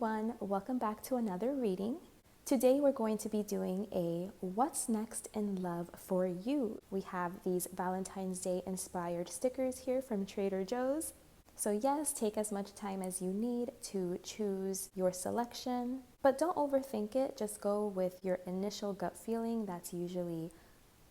everyone, welcome back to another reading. Today we're going to be doing a What's Next in Love for You. We have these Valentine's Day inspired stickers here from Trader Joe's. So yes, take as much time as you need to choose your selection, but don't overthink it. Just go with your initial gut feeling. That's usually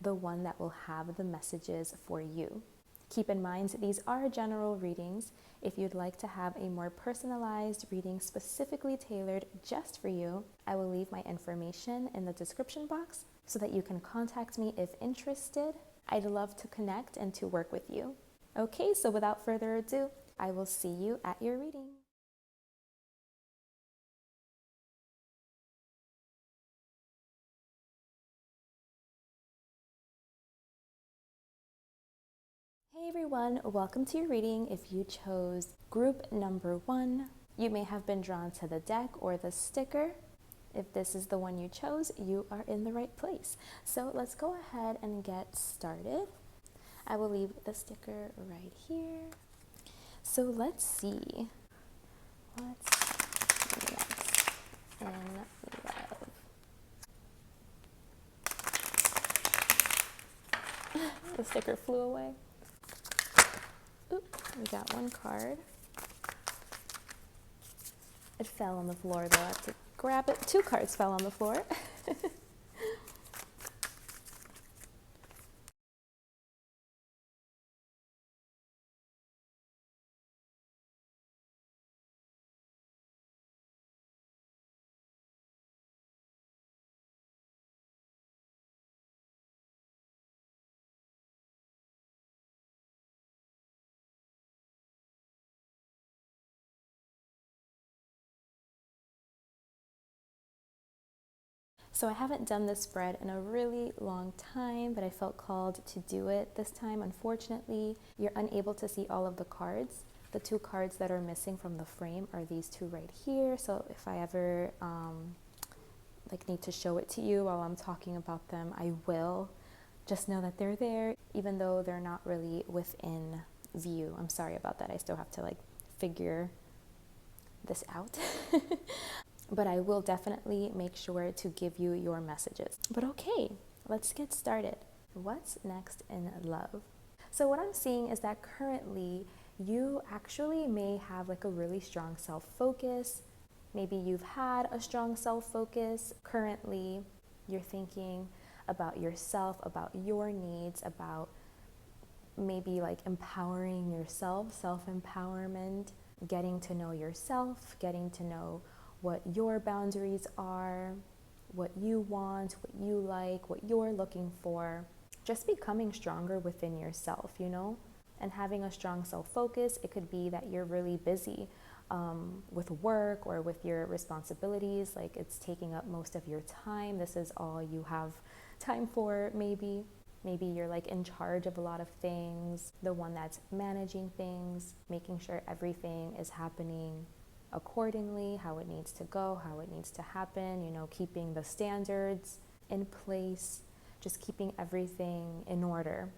the one that will have the messages for you. Keep in mind, these are general readings. If you'd like to have a more personalized reading specifically tailored just for you, I will leave my information in the description box so that you can contact me if interested. I'd love to connect and to work with you. Okay, so without further ado, I will see you at your reading. Hey everyone, welcome to your reading. If you chose group number 1, you may have been drawn to the deck or the sticker. If this is the one you chose, you are in the right place. So let's go ahead and get started. I will leave the sticker right here. So let's see. What's next in love? The sticker flew away. Oop, we got one card. It fell on the floor though. I have to grab it. 2 cards fell on the floor. So I haven't done this spread in a really long time, but I felt called to do it this time. Unfortunately, you're unable to see all of the cards. The 2 cards that are missing from the frame are these 2 right here. So if I ever need to show it to you while I'm talking about them, I will. Just know that they're there, even though they're not really within view. I'm sorry about that. I still have to figure this out. But I will definitely make sure to give you your messages. But okay, let's get started. What's next in love? So what I'm seeing is that currently you actually may have a really strong self-focus. Maybe you've had a strong self-focus. Currently, you're thinking about yourself, about your needs, about maybe empowering yourself, self-empowerment, getting to know yourself, getting to know what your boundaries are, what you want, what you like, what you're looking for. Just becoming stronger within yourself, and having a strong self-focus. It could be that you're really busy with work or with your responsibilities, it's taking up most of your time. This is all you have time for, maybe. Maybe you're in charge of a lot of things, the one that's managing things, making sure everything is happening accordingly, how it needs to go, how it needs to happen, keeping the standards in place, just keeping everything in order,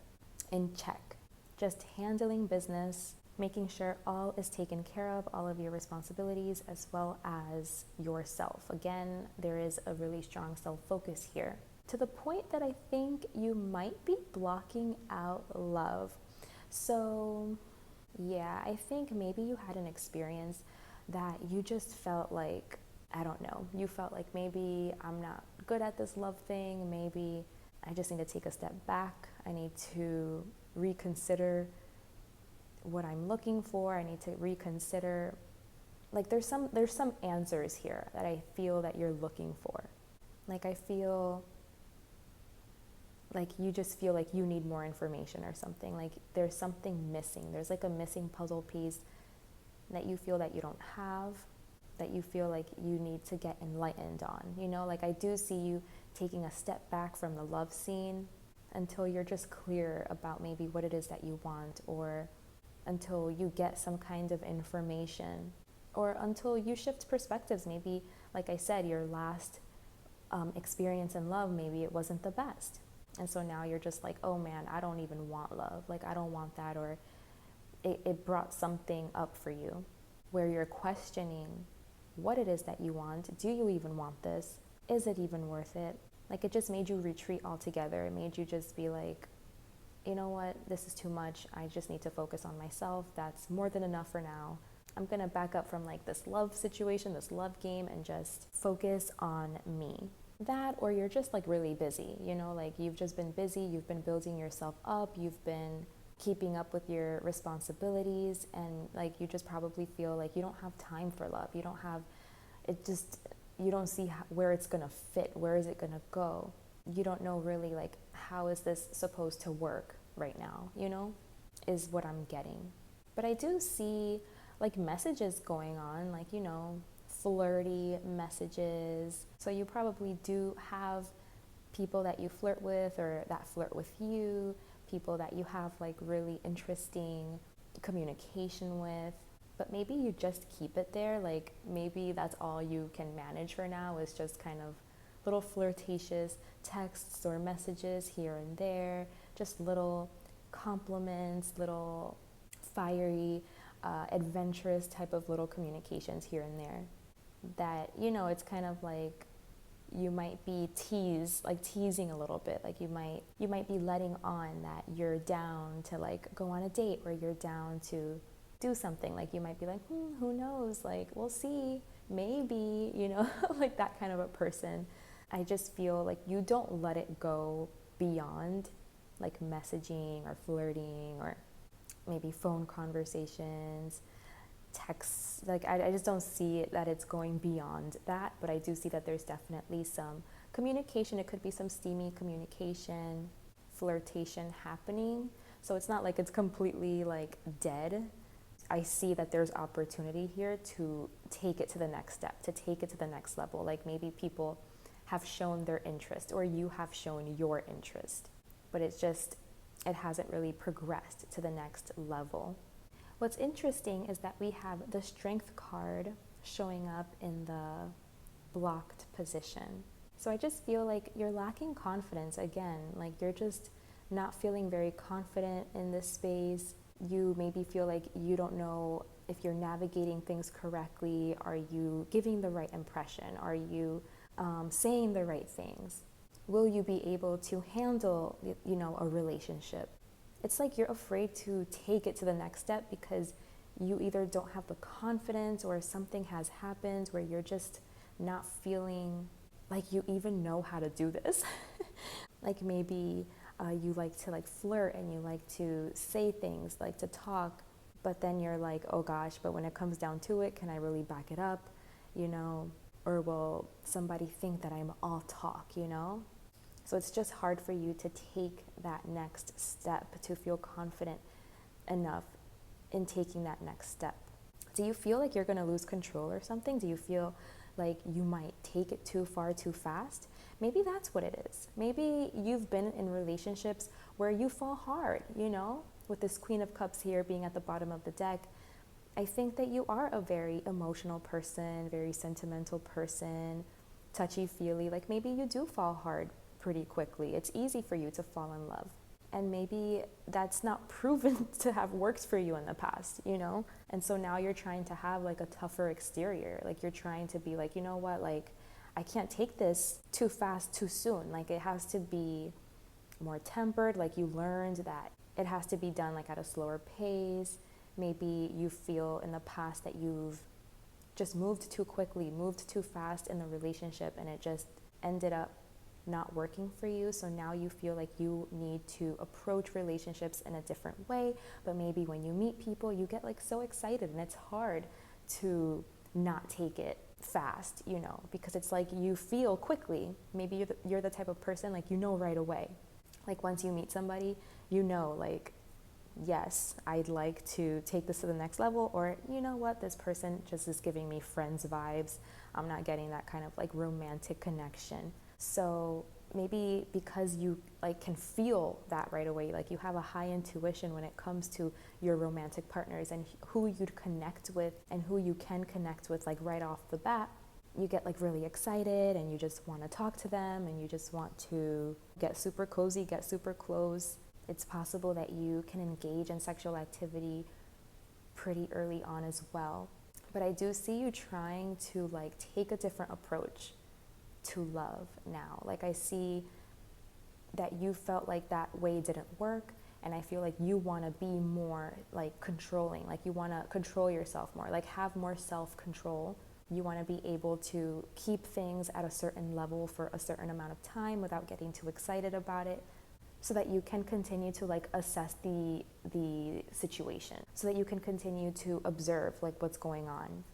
in check, just handling business, making sure all is taken care of, all of your responsibilities, as well as yourself. Again, there is a really strong self-focus here, to the point that I think you might be blocking out love. So yeah, I think maybe you had an experience that you just felt I don't know, you felt maybe I'm not good at this love thing, maybe I just need to take a step back, I need to reconsider what I'm looking for, I need to reconsider, there's some answers here that I feel that you're looking for. I feel you just feel you need more information or something, there's something missing, there's a missing puzzle piece that you feel that you don't have, that you feel you need to get enlightened on. I do see you taking a step back from the love scene until you're just clear about maybe what it is that you want, or until you get some kind of information, or until you shift perspectives. Maybe, like I said, your last experience in love, maybe it wasn't the best. And so now you're just oh man, I don't even want love. I don't want that, or it brought something up for you where you're questioning what it is that you want. Do you even want this? Is it even worth it? Like, it just made you retreat altogether. It made you just be like, you know what, this is too much. I just need to focus on myself. That's more than enough for now. I'm gonna back up from like this love situation, this love game, and just focus on me. That, or you're just like really busy, you know, like you've just been busy, you've been building yourself up, you've been keeping up with your responsibilities, and like you just probably feel like you don't have time for love. You don't have, it just, you don't see where it's gonna fit, where is it gonna go. You don't know really like how is this supposed to work right now, you know, is what I'm getting. But I do see like messages going on, like, you know, flirty messages. So you probably do have people that you flirt with or that flirt with you, people that you have like really interesting communication with, but maybe you just keep it there. Like maybe that's all you can manage for now, is just kind of little flirtatious texts or messages here and there, just little compliments, little fiery, adventurous type of little communications here and there, that, you know, it's kind of like you might be teasing a little bit. Like you might be letting on that you're down to like go on a date, or you're down to do something. Like you might be like, who knows, like we'll see, maybe, you know, like that kind of a person. I just feel like you don't let it go beyond like messaging or flirting, or maybe phone conversations, texts. Like I just don't see it, that it's going beyond that. But I do see that there's definitely some communication. It could be some steamy communication, flirtation happening. So it's not like it's completely like dead. I see that there's opportunity here to take it to the next step, to take it to the next level. Like maybe people have shown their interest, or you have shown your interest, but it hasn't really progressed to the next level. What's interesting is that we have the Strength card showing up in the blocked position. So I just feel like you're lacking confidence again. Like you're just not feeling very confident in this space. You maybe feel like you don't know if you're navigating things correctly. Are you giving the right impression? Are you saying the right things? Will you be able to handle, you know, a relationship? It's like you're afraid to take it to the next step because you either don't have the confidence, or something has happened where you're just not feeling like you even know how to do this. Like maybe you like to like flirt, and you like to say things, like to talk, but then you're like, oh gosh, but when it comes down to it, can I really back it up, you know? Or will somebody think that I'm all talk, you know? So it's just hard for you to take that next step, to feel confident enough in taking that next step. Do you feel like you're going to lose control or something? Do you feel like you might take it too far too fast? Maybe that's what it is. Maybe you've been in relationships where you fall hard, you know, with this Queen of Cups here being at the bottom of the deck. I think that you are a very emotional person, very sentimental person, touchy-feely. Like maybe you do fall hard pretty quickly. It's easy for you to fall in love. And maybe that's not proven to have worked for you in the past, you know? And so now you're trying to have like a tougher exterior. Like you're trying to be like, you know what, like I can't take this too fast, too soon. Like it has to be more tempered. Like you learned that it has to be done like at a slower pace. Maybe you feel in the past that you've just moved too quickly, moved too fast in the relationship, and it just ended up not working for you. So now you feel like you need to approach relationships in a different way. But maybe when you meet people, you get like so excited, and it's hard to not take it fast, you know, because it's like you feel quickly. Maybe you're the type of person like you know right away. Like once you meet somebody, you know, like, yes, I'd like to take this to the next level, or you know what, this person just is giving me friends vibes. I'm not getting that kind of like romantic connection. So maybe because you like can feel that right away, like you have a high intuition when it comes to your romantic partners and who you'd connect with and who you can connect with like right off the bat, you get like really excited and you just want to talk to them and you just want to get super cozy, get super close. It's possible that you can engage in sexual activity pretty early on as well. But I do see you trying to like take a different approach to love now. Like I see that you felt like that way didn't work, and I feel like you want to be more like controlling, like you want to control yourself more, like have more self-control. You want to be able to keep things at a certain level for a certain amount of time without getting too excited about it, so that you can continue to like assess the situation, so that you can continue to observe like what's going on.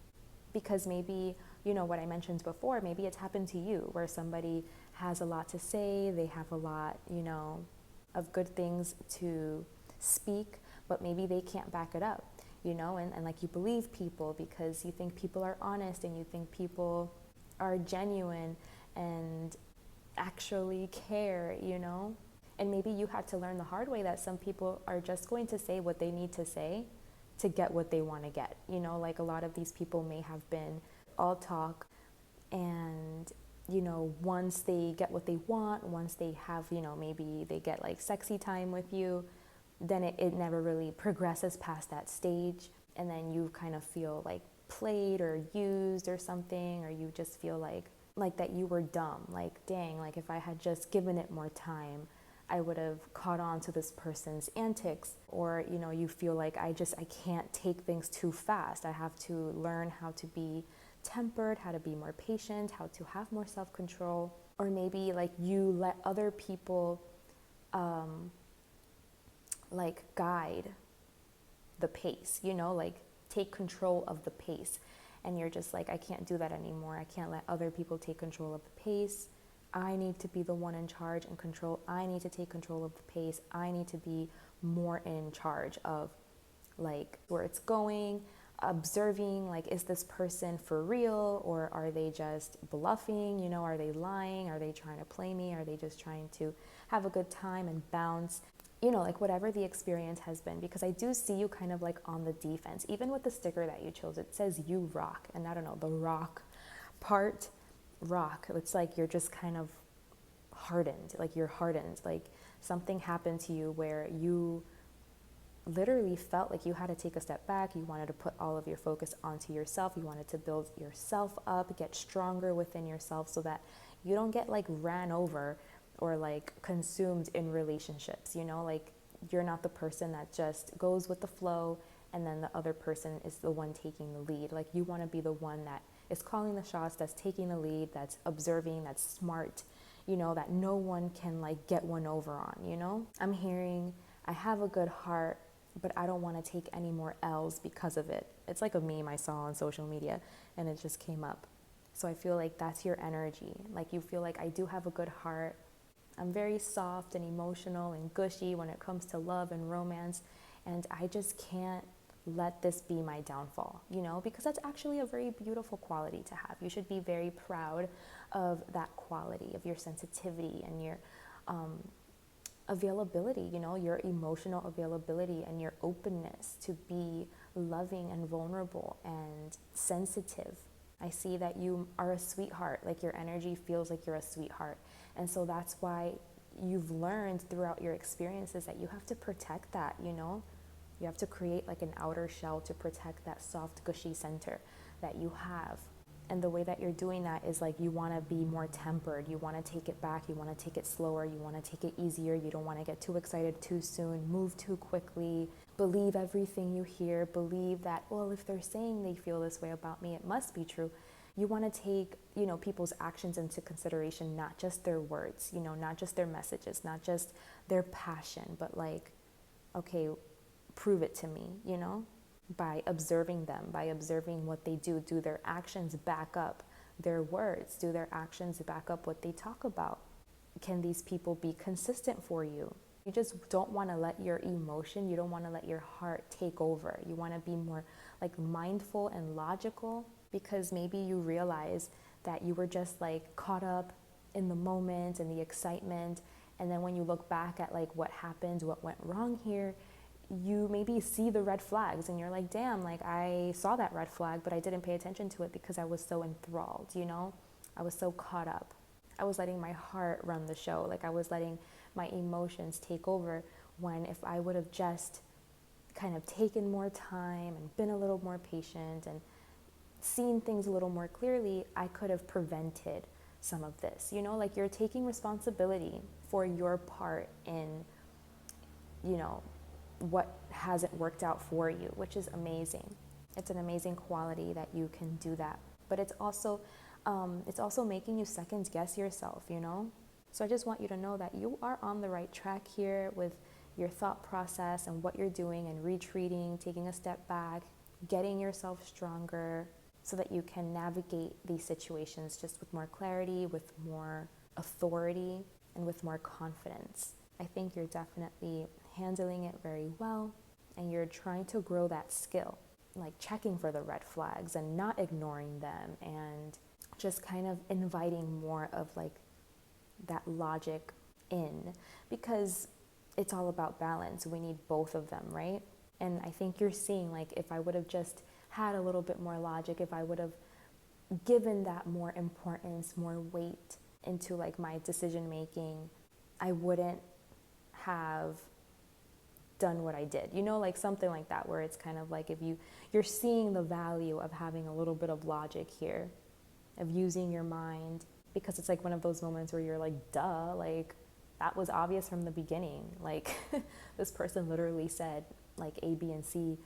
Because maybe, you know, what I mentioned before, maybe it's happened to you where somebody has a lot to say, they have a lot, you know, of good things to speak, but maybe they can't back it up, you know, and like you believe people because you think people are honest and you think people are genuine and actually care, you know. And maybe you had to learn the hard way that some people are just going to say what they need to say to get what they want to get. You know, like a lot of these people may have been all talk, and, you know, once they get what they want, once they have, you know, maybe they get like sexy time with you, then it never really progresses past that stage. And then you kind of feel like played or used or something, or you just feel like that you were dumb. Like, dang, like if I had just given it more time, I would have caught on to this person's antics. Or, you know, you feel like I can't take things too fast. I have to learn how to be tempered, how to be more patient, how to have more self-control. Or maybe like you let other people like guide the pace, you know, like take control of the pace. And you're just like, I can't do that anymore. I can't let other people take control of the pace. I need to be the one in charge and control. I need to take control of the pace. I need to be more in charge of like where it's going, observing, like, is this person for real, or are they just bluffing? You know, are they lying? Are they trying to play me? Are they just trying to have a good time and bounce? You know, like whatever the experience has been, because I do see you kind of like on the defense. Even with the sticker that you chose, it says you rock. And I don't know, the rock part, rock, it's like you're just kind of hardened, like you're hardened. Like something happened to you where you literally felt like you had to take a step back. You wanted to put all of your focus onto yourself. You wanted to build yourself up, get stronger within yourself so that you don't get like ran over or like consumed in relationships, you know, like you're not the person that just goes with the flow and then the other person is the one taking the lead. Like you want to be the one that is calling the shots, that's taking the lead, that's observing, that's smart, you know, that no one can like get one over on, you know. I'm hearing, I have a good heart, but I don't want to take any more L's because of it. It's like a meme I saw on social media and it just came up. So I feel like that's your energy. Like you feel like I do have a good heart. I'm very soft and emotional and gushy when it comes to love and romance, and I just can't let this be my downfall, you know, because that's actually a very beautiful quality to have. You should be very proud of that quality, of your sensitivity and your availability, you know, your emotional availability and your openness to be loving and vulnerable and sensitive. I see that you are a sweetheart, like your energy feels like you're a sweetheart. And so that's why you've learned throughout your experiences that you have to protect that, you know? You have to create like an outer shell to protect that soft, gushy center that you have. And the way that you're doing that is like you want to be more tempered. You want to take it back. You want to take it slower. You want to take it easier. You don't want to get too excited too soon, move too quickly, believe everything you hear, believe that, well, if they're saying they feel this way about me, it must be true. You want to take, you know, people's actions into consideration, not just their words, you know, not just their messages, not just their passion, but like, okay, prove it to me, you know, by observing them, by observing what they do. Do their actions back up their words? Do their actions back up what they talk about? Can these people be consistent for you? You just don't want to let your emotion, you don't want to let your heart take over. You want to be more like mindful and logical, because maybe you realize that you were just like caught up in the moment and the excitement. And then when you look back at like what happened, what went wrong here, you maybe see the red flags and you're like, damn, like I saw that red flag, but I didn't pay attention to it because I was so enthralled, you know? I was so caught up. I was letting my heart run the show. Like I was letting my emotions take over, when if I would have just kind of taken more time and been a little more patient and, seen things a little more clearly, I could have prevented some of this. You know, like you're taking responsibility for your part in, you know, what hasn't worked out for you, which is amazing. It's an amazing quality that you can do that. But it's also making you second guess yourself, you know? So I just want you to know that you are on the right track here with your thought process and what you're doing and retreating, taking a step back, getting yourself stronger so that you can navigate these situations just with more clarity, with more authority, and with more confidence. I think you're definitely handling it very well, and you're trying to grow that skill, like checking for the red flags and not ignoring them, and just kind of inviting more of like that logic in, because it's all about balance. We need both of them, right? And I think you're seeing, like, if I would have just had a little bit more logic, if I would have given that more importance, more weight into like my decision making, I wouldn't have done what I did, you know, like something like that, where it's kind of like if you're seeing the value of having a little bit of logic here, of using your mind, because it's like one of those moments where you're like, duh, like that was obvious from the beginning. Like this person literally said like A, B, and C,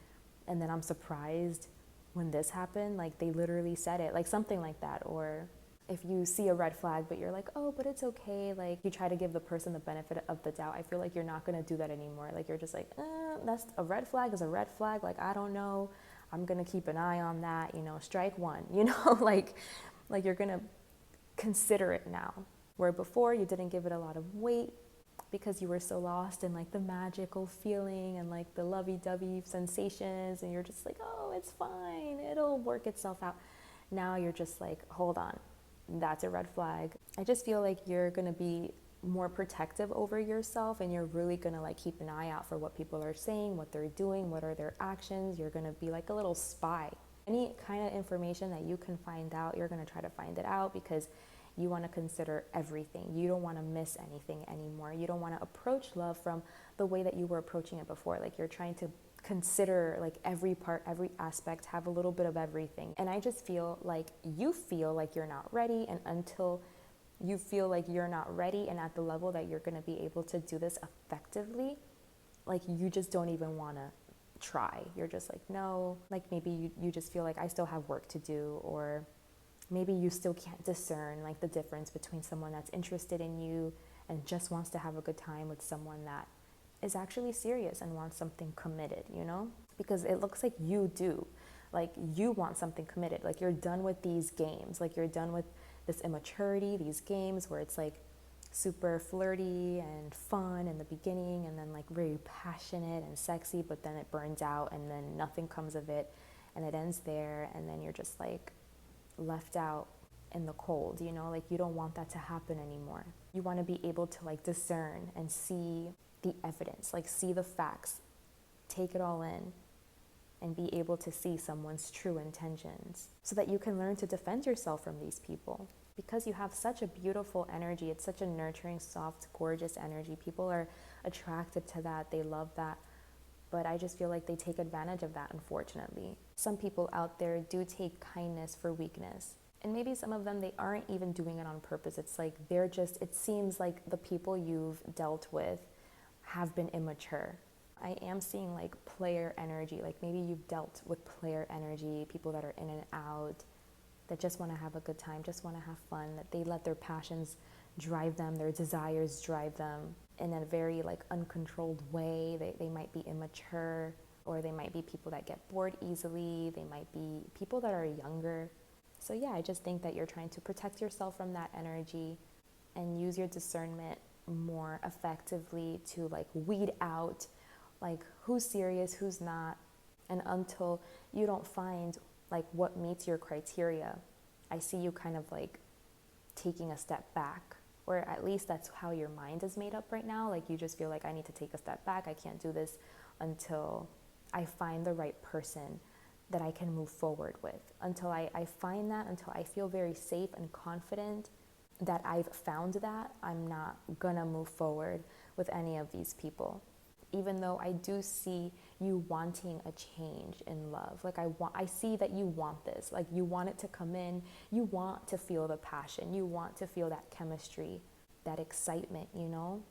and then I'm surprised when this happened. Like they literally said it, like something like that. Or if you see a red flag, but you're like, oh, but it's okay. Like you try to give the person the benefit of the doubt. I feel like you're not going to do that anymore. Like you're just like, that's a red flag is a red flag. Like, I don't know. I'm going to keep an eye on that, you know, strike one, you know, like you're going to consider it now, where before you didn't give it a lot of weight because you were so lost in like the magical feeling and like the lovey-dovey sensations, and you're just like, oh, it's fine, it'll work itself out. Now you're just like, hold on, that's a red flag. I just feel like you're going to be more protective over yourself, and you're really going to like keep an eye out for what people are saying, what they're doing, what are their actions. You're going to be like a little spy. Any kind of information that you can find out, you're going to try to find it out, because you want to consider everything. You don't want to miss anything anymore. You don't want to approach love from the way that you were approaching it before. Like you're trying to consider like every part, every aspect, have a little bit of everything. And I just feel like you feel like you're not ready, and until you feel like you're not ready and at the level that you're going to be able to do this effectively, like you just don't even want to try. You're just like, no. Like maybe you just feel like I still have work to do, or maybe you still can't discern like the difference between someone that's interested in you and just wants to have a good time with someone that is actually serious and wants something committed, you know? Because it looks like you do. Like you want something committed. Like you're done with these games. Like you're done with this immaturity, these games where it's like super flirty and fun in the beginning, and then like very passionate and sexy, but then it burns out and then nothing comes of it, and it ends there, and then you're just like left out in the cold, you know? Like you don't want that to happen anymore. You want to be able to like discern and see the evidence, like see the facts, take it all in, and be able to see someone's true intentions, so that you can learn to defend yourself from these people. Because you have such a beautiful energy, it's such a nurturing, soft, gorgeous energy. People are attracted to that, they love that. But I just feel like they take advantage of that, unfortunately. Some people out there do take kindness for weakness. And maybe some of them, they aren't even doing it on purpose. It's like they're just, it seems like the people you've dealt with have been immature. I am seeing like player energy, like maybe you've dealt with player energy, people that are in and out, that just want to have a good time, just want to have fun, that they let their passions drive them, their desires drive them in a very like uncontrolled way. They might be immature, or they might be people that get bored easily. They might be people that are younger. So yeah, I just think that you're trying to protect yourself from that energy and use your discernment more effectively to like weed out like who's serious, who's not. And until you don't find like what meets your criteria, I see you kind of like taking a step back, or at least that's how your mind is made up right now. Like you just feel like I need to take a step back. I can't do this until I find the right person that I can move forward with. Until I find that, until I feel very safe and confident that I've found that, I'm not gonna move forward with any of these people. even though I do see you wanting a change in love. Like I see that you want this. Like you want it to come in. You want to feel the passion. You want to feel that chemistry, that excitement, you know,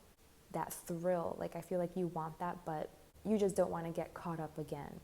that thrill. Like I feel like you want that, but you just don't want to get caught up again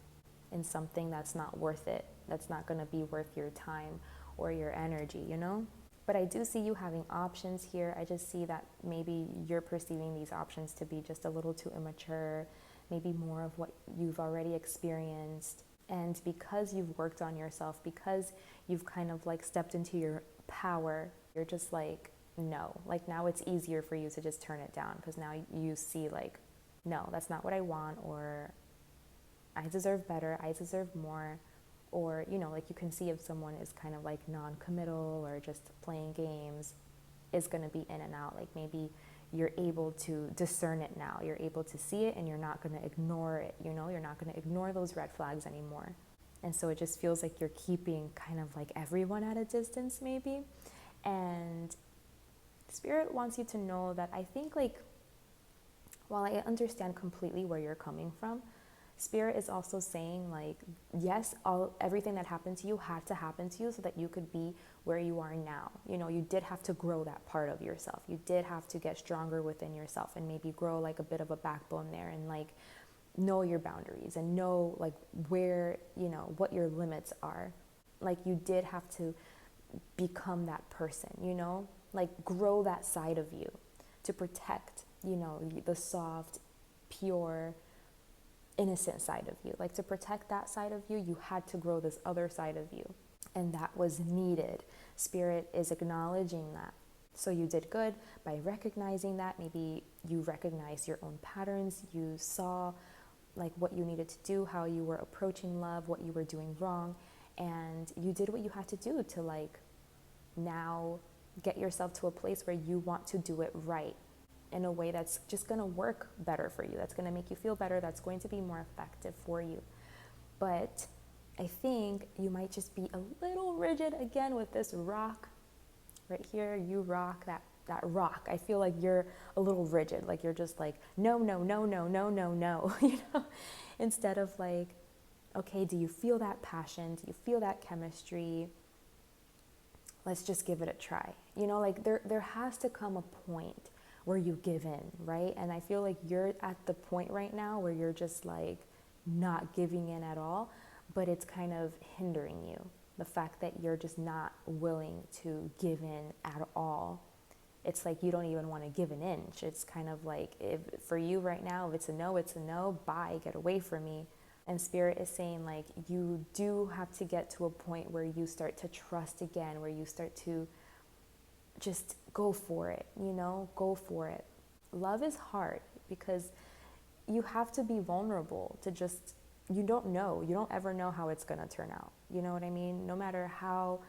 in something that's not worth it, that's not going to be worth your time or your energy, you know? But I do see you having options here. I just see that maybe you're perceiving these options to be just a little too immature, maybe more of what you've already experienced. And because you've worked on yourself, because you've kind of like stepped into your power, you're just like, no. Like now it's easier for you to just turn it down because now you see like, no, that's not what I want, or I deserve better, I deserve more. Or, you know, like you can see if someone is kind of like non-committal or just playing games, is going to be in and out. Like maybe you're able to discern it now. You're able to see it and you're not going to ignore it, you know? You're not going to ignore those red flags anymore. And so it just feels like you're keeping kind of like everyone at a distance maybe. And Spirit wants you to know that I think like, while I understand completely where you're coming from, Spirit is also saying like, yes, everything that happened to you had to happen to you so that you could be where you are now. You know, you did have to grow that part of yourself. You did have to get stronger within yourself and maybe grow like a bit of a backbone there and like know your boundaries and know like where, you know, what your limits are. Like you did have to become that person, you know, like grow that side of you to protect, you know, the soft, pure, innocent side of you. Like to protect that side of you, you had to grow this other side of you, and that was needed. Spirit is acknowledging that. So you did good by recognizing that. Maybe you recognized your own patterns. You saw like what you needed to do, how you were approaching love, what you were doing wrong, and you did what you had to do to like now get yourself to a place where you want to do it right, in a way that's just going to work better for you, that's going to make you feel better, that's going to be more effective for you. But I think you might just be a little rigid again with this rock right here. You rock that rock. I feel like you're a little rigid, like you're just like, no, no, no, no, no, no, no, you know, instead of like, okay, do you feel that passion? Do you feel that chemistry? Let's just give it a try. You know, like there has to come a point where you give in, right? And I feel like you're at the point right now where you're just like not giving in at all, but it's kind of hindering you. The fact that you're just not willing to give in at all. It's like you don't even want to give an inch. It's kind of like, if for you right now, if it's a no, bye, get away from me. And Spirit is saying like, you do have to get to a point where you start to trust again, where you start to just go for it, you know, go for it. Love is hard because you have to be vulnerable to just, you don't ever know how it's going to turn out. You know what I mean? No matter how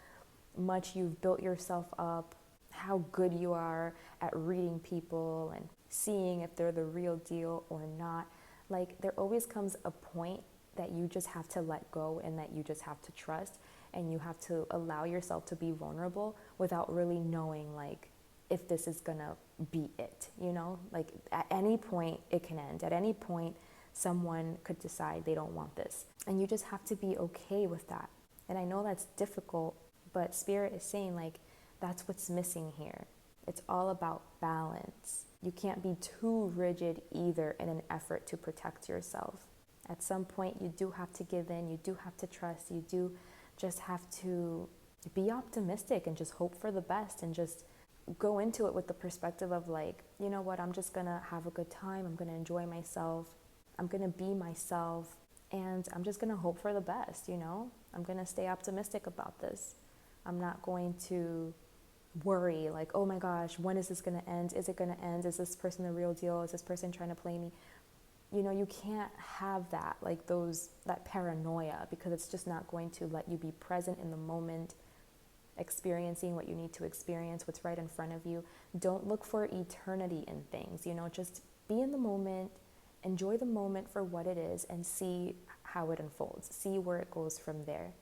much you've built yourself up, how good you are at reading people and seeing if they're the real deal or not, like there always comes a point that you just have to let go and that you just have to trust. And you have to allow yourself to be vulnerable without really knowing like if this is gonna be it, you know? Like at any point it can end. At any point someone could decide they don't want this. And you just have to be okay with that. And I know that's difficult, but Spirit is saying like that's what's missing here. It's all about balance. You can't be too rigid either in an effort to protect yourself. At some point you do have to give in, you do have to trust, you do just have to be optimistic and just hope for the best and just go into it with the perspective of like, you know what, I'm just gonna have a good time, I'm gonna enjoy myself, I'm gonna be myself, and I'm just gonna hope for the best, you know? I'm gonna stay optimistic about this. I'm not going to worry like, oh my gosh, when is this gonna end? Is it gonna end? Is this person the real deal? Is this person trying to play me? You know, you can't have that, like that paranoia, because it's just not going to let you be present in the moment, experiencing what you need to experience, what's right in front of you. Don't look for eternity in things, you know, just be in the moment, enjoy the moment for what it is and see how it unfolds, see where it goes from there.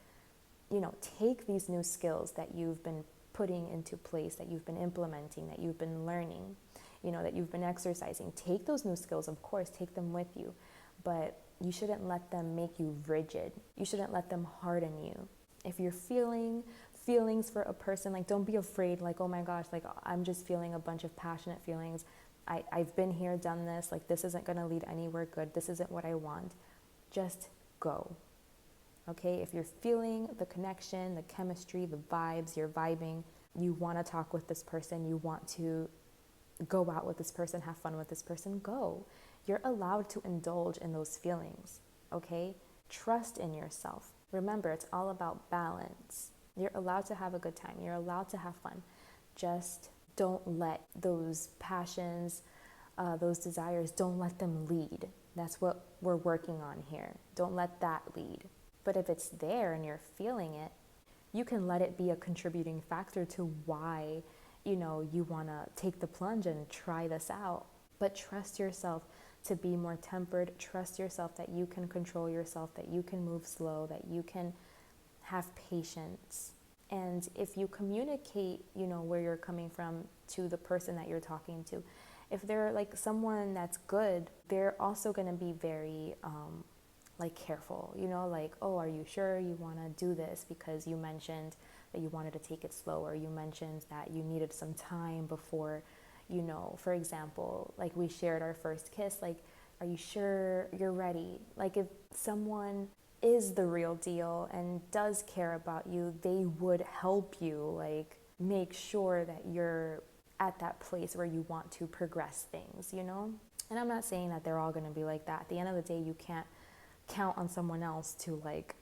You know, take these new skills that you've been putting into place, that you've been implementing, that you've been learning, that you've been exercising. Take those new skills, of course, take them with you, but you shouldn't let them make you rigid. You shouldn't let them harden you. If you're feeling feelings for a person, like, don't be afraid, like, oh my gosh, like, I'm just feeling a bunch of passionate feelings. I've been here, done this, like, this isn't going to lead anywhere good. This isn't what I want. Just go. Okay? If you're feeling the connection, the chemistry, the vibes, you're vibing, you want to talk with this person, you want to go out with this person, have fun with this person, go. You're allowed to indulge in those feelings. Okay? Trust in yourself. Remember, it's all about balance. You're allowed to have a good time. You're allowed to have fun. Just don't let those passions, those desires, don't let them lead. That's what we're working on here. Don't let that lead. But if it's there and you're feeling it, you can let it be a contributing factor to why, you want to take the plunge and try this out. But trust yourself to be more tempered. Trust yourself that you can control yourself, that you can move slow, that you can have patience. And if you communicate, where you're coming from to the person that you're talking to, if they're like someone that's good, they're also going to be very careful, like, oh, are you sure you want to do this because you mentioned that you wanted to take it slow, or you mentioned that you needed some time before, for example, like we shared our first kiss, like, are you sure you're ready? Like, if someone is the real deal and does care about you, they would help you, like, make sure that you're at that place where you want to progress things, And I'm not saying that they're all going to be like that. At the end of the day, you can't count on someone else to, like,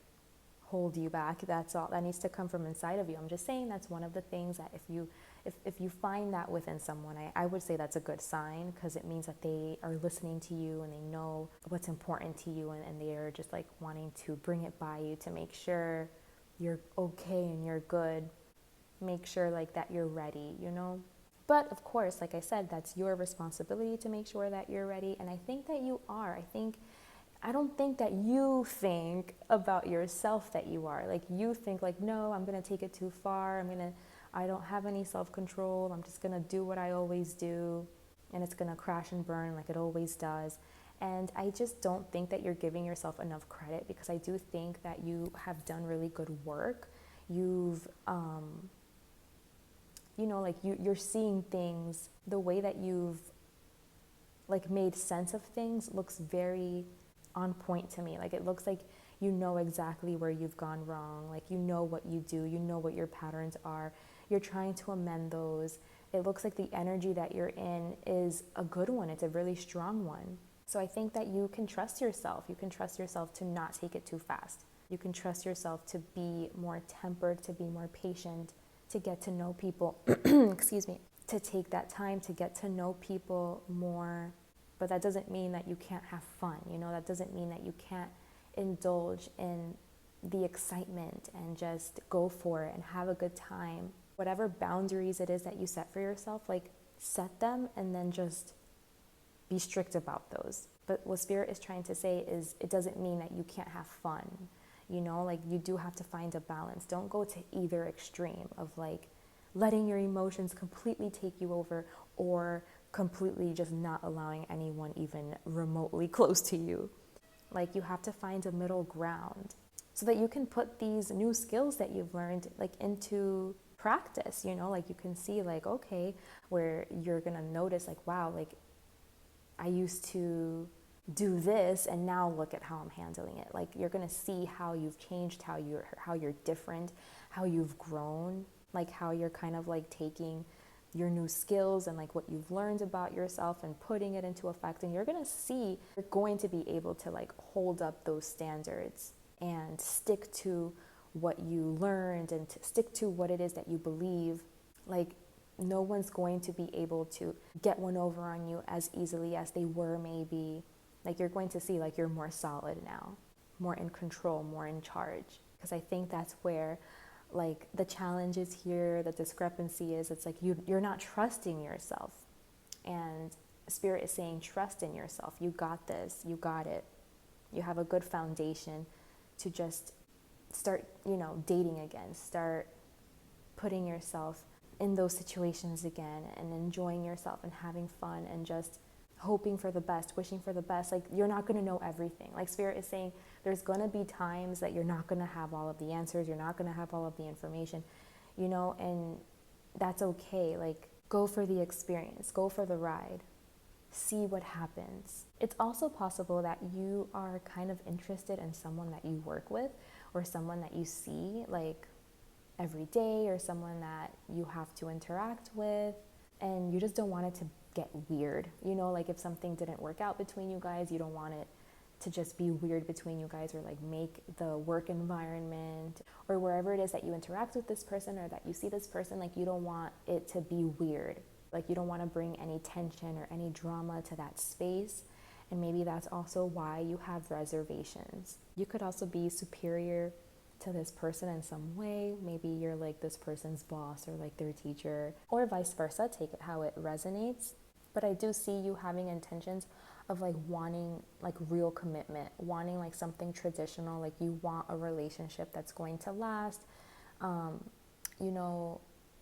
hold you back. That's all that needs to come from inside of you. I'm just saying that's one of the things that if you find that within someone, I would say that's a good sign, because it means that they are listening to you and they know what's important to you, and they are just, like, wanting to bring it by you to make sure you're okay and you're good, make sure, like, that you're ready, But of course, like I said, that's your responsibility to make sure that you're ready, and I think that you are. I don't think that you think about yourself that you are. Like, you think, like, no, I'm going to take it too far. I don't have any self-control. I'm just going to do what I always do, and it's going to crash and burn like it always does. And I just don't think that you're giving yourself enough credit, because I do think that you have done really good work. You've, you're seeing things, the way that you've, like, made sense of things looks very on point to me. Like, it looks like you know exactly where you've gone wrong. Like, you know what you do, you know what your patterns are. You're trying to amend those. It looks like the energy that you're in is a good one. It's a really strong one. So I think that you can trust yourself. You can trust yourself to not take it too fast. You can trust yourself to be more tempered, to be more patient, to get to know people, excuse me, to take that time to get to know people more. But that doesn't mean that you can't have fun, that doesn't mean that you can't indulge in the excitement and just go for it and have a good time. Whatever boundaries it is that you set for yourself, like, set them and then just be strict about those. But what Spirit is trying to say is, it doesn't mean that you can't have fun, like, you do have to find a balance. Don't go to either extreme of, like, letting your emotions completely take you over, or completely just not allowing anyone even remotely close to you. Like, you have to find a middle ground so that you can put these new skills that you've learned, like, into practice, like, you can see, like, okay, where you're gonna notice, like, wow, like, I used to do this and now look at how I'm handling it. Like, you're gonna see how you've changed, how you're different, how you've grown, like, how you're kind of, like, taking your new skills and, like, what you've learned about yourself and putting it into effect. And you're going to be able to, like, hold up those standards and stick to what you learned and to stick to what it is that you believe. Like, no one's going to be able to get one over on you as easily as they were, maybe. Like, you're going to see, like, you're more solid now, more in control, more in charge. Because I think that's where, like, the challenge is here, the discrepancy is, it's like you're not trusting yourself. And Spirit is saying, trust in yourself. You got this. You got it. You have a good foundation to just start, dating again. Start putting yourself in those situations again and enjoying yourself and having fun and just hoping for the best, wishing for the best. Like, you're not going to know everything. Like, Spirit is saying there's going to be times that you're not going to have all of the answers, you're not going to have all of the information, you know, and that's okay. Like, go for the experience, go for the ride, see what happens. It's also possible that you are kind of interested in someone that you work with or someone that you see like every day or someone that you have to interact with, and you just don't want it to get weird, you know, like if something didn't work out between you guys, you don't want it to just be weird between you guys, or like make the work environment or wherever it is that you interact with this person or that you see this person, like you don't want it to be weird. Like you don't want to bring any tension or any drama to that space. And maybe that's also why you have reservations. You could also be superior to this person in some way. Maybe you're like this person's boss or like their teacher, or vice versa. Take it how it resonates. But I do see you having intentions of like wanting like real commitment, wanting like something traditional, like you want a relationship that's going to last. You know,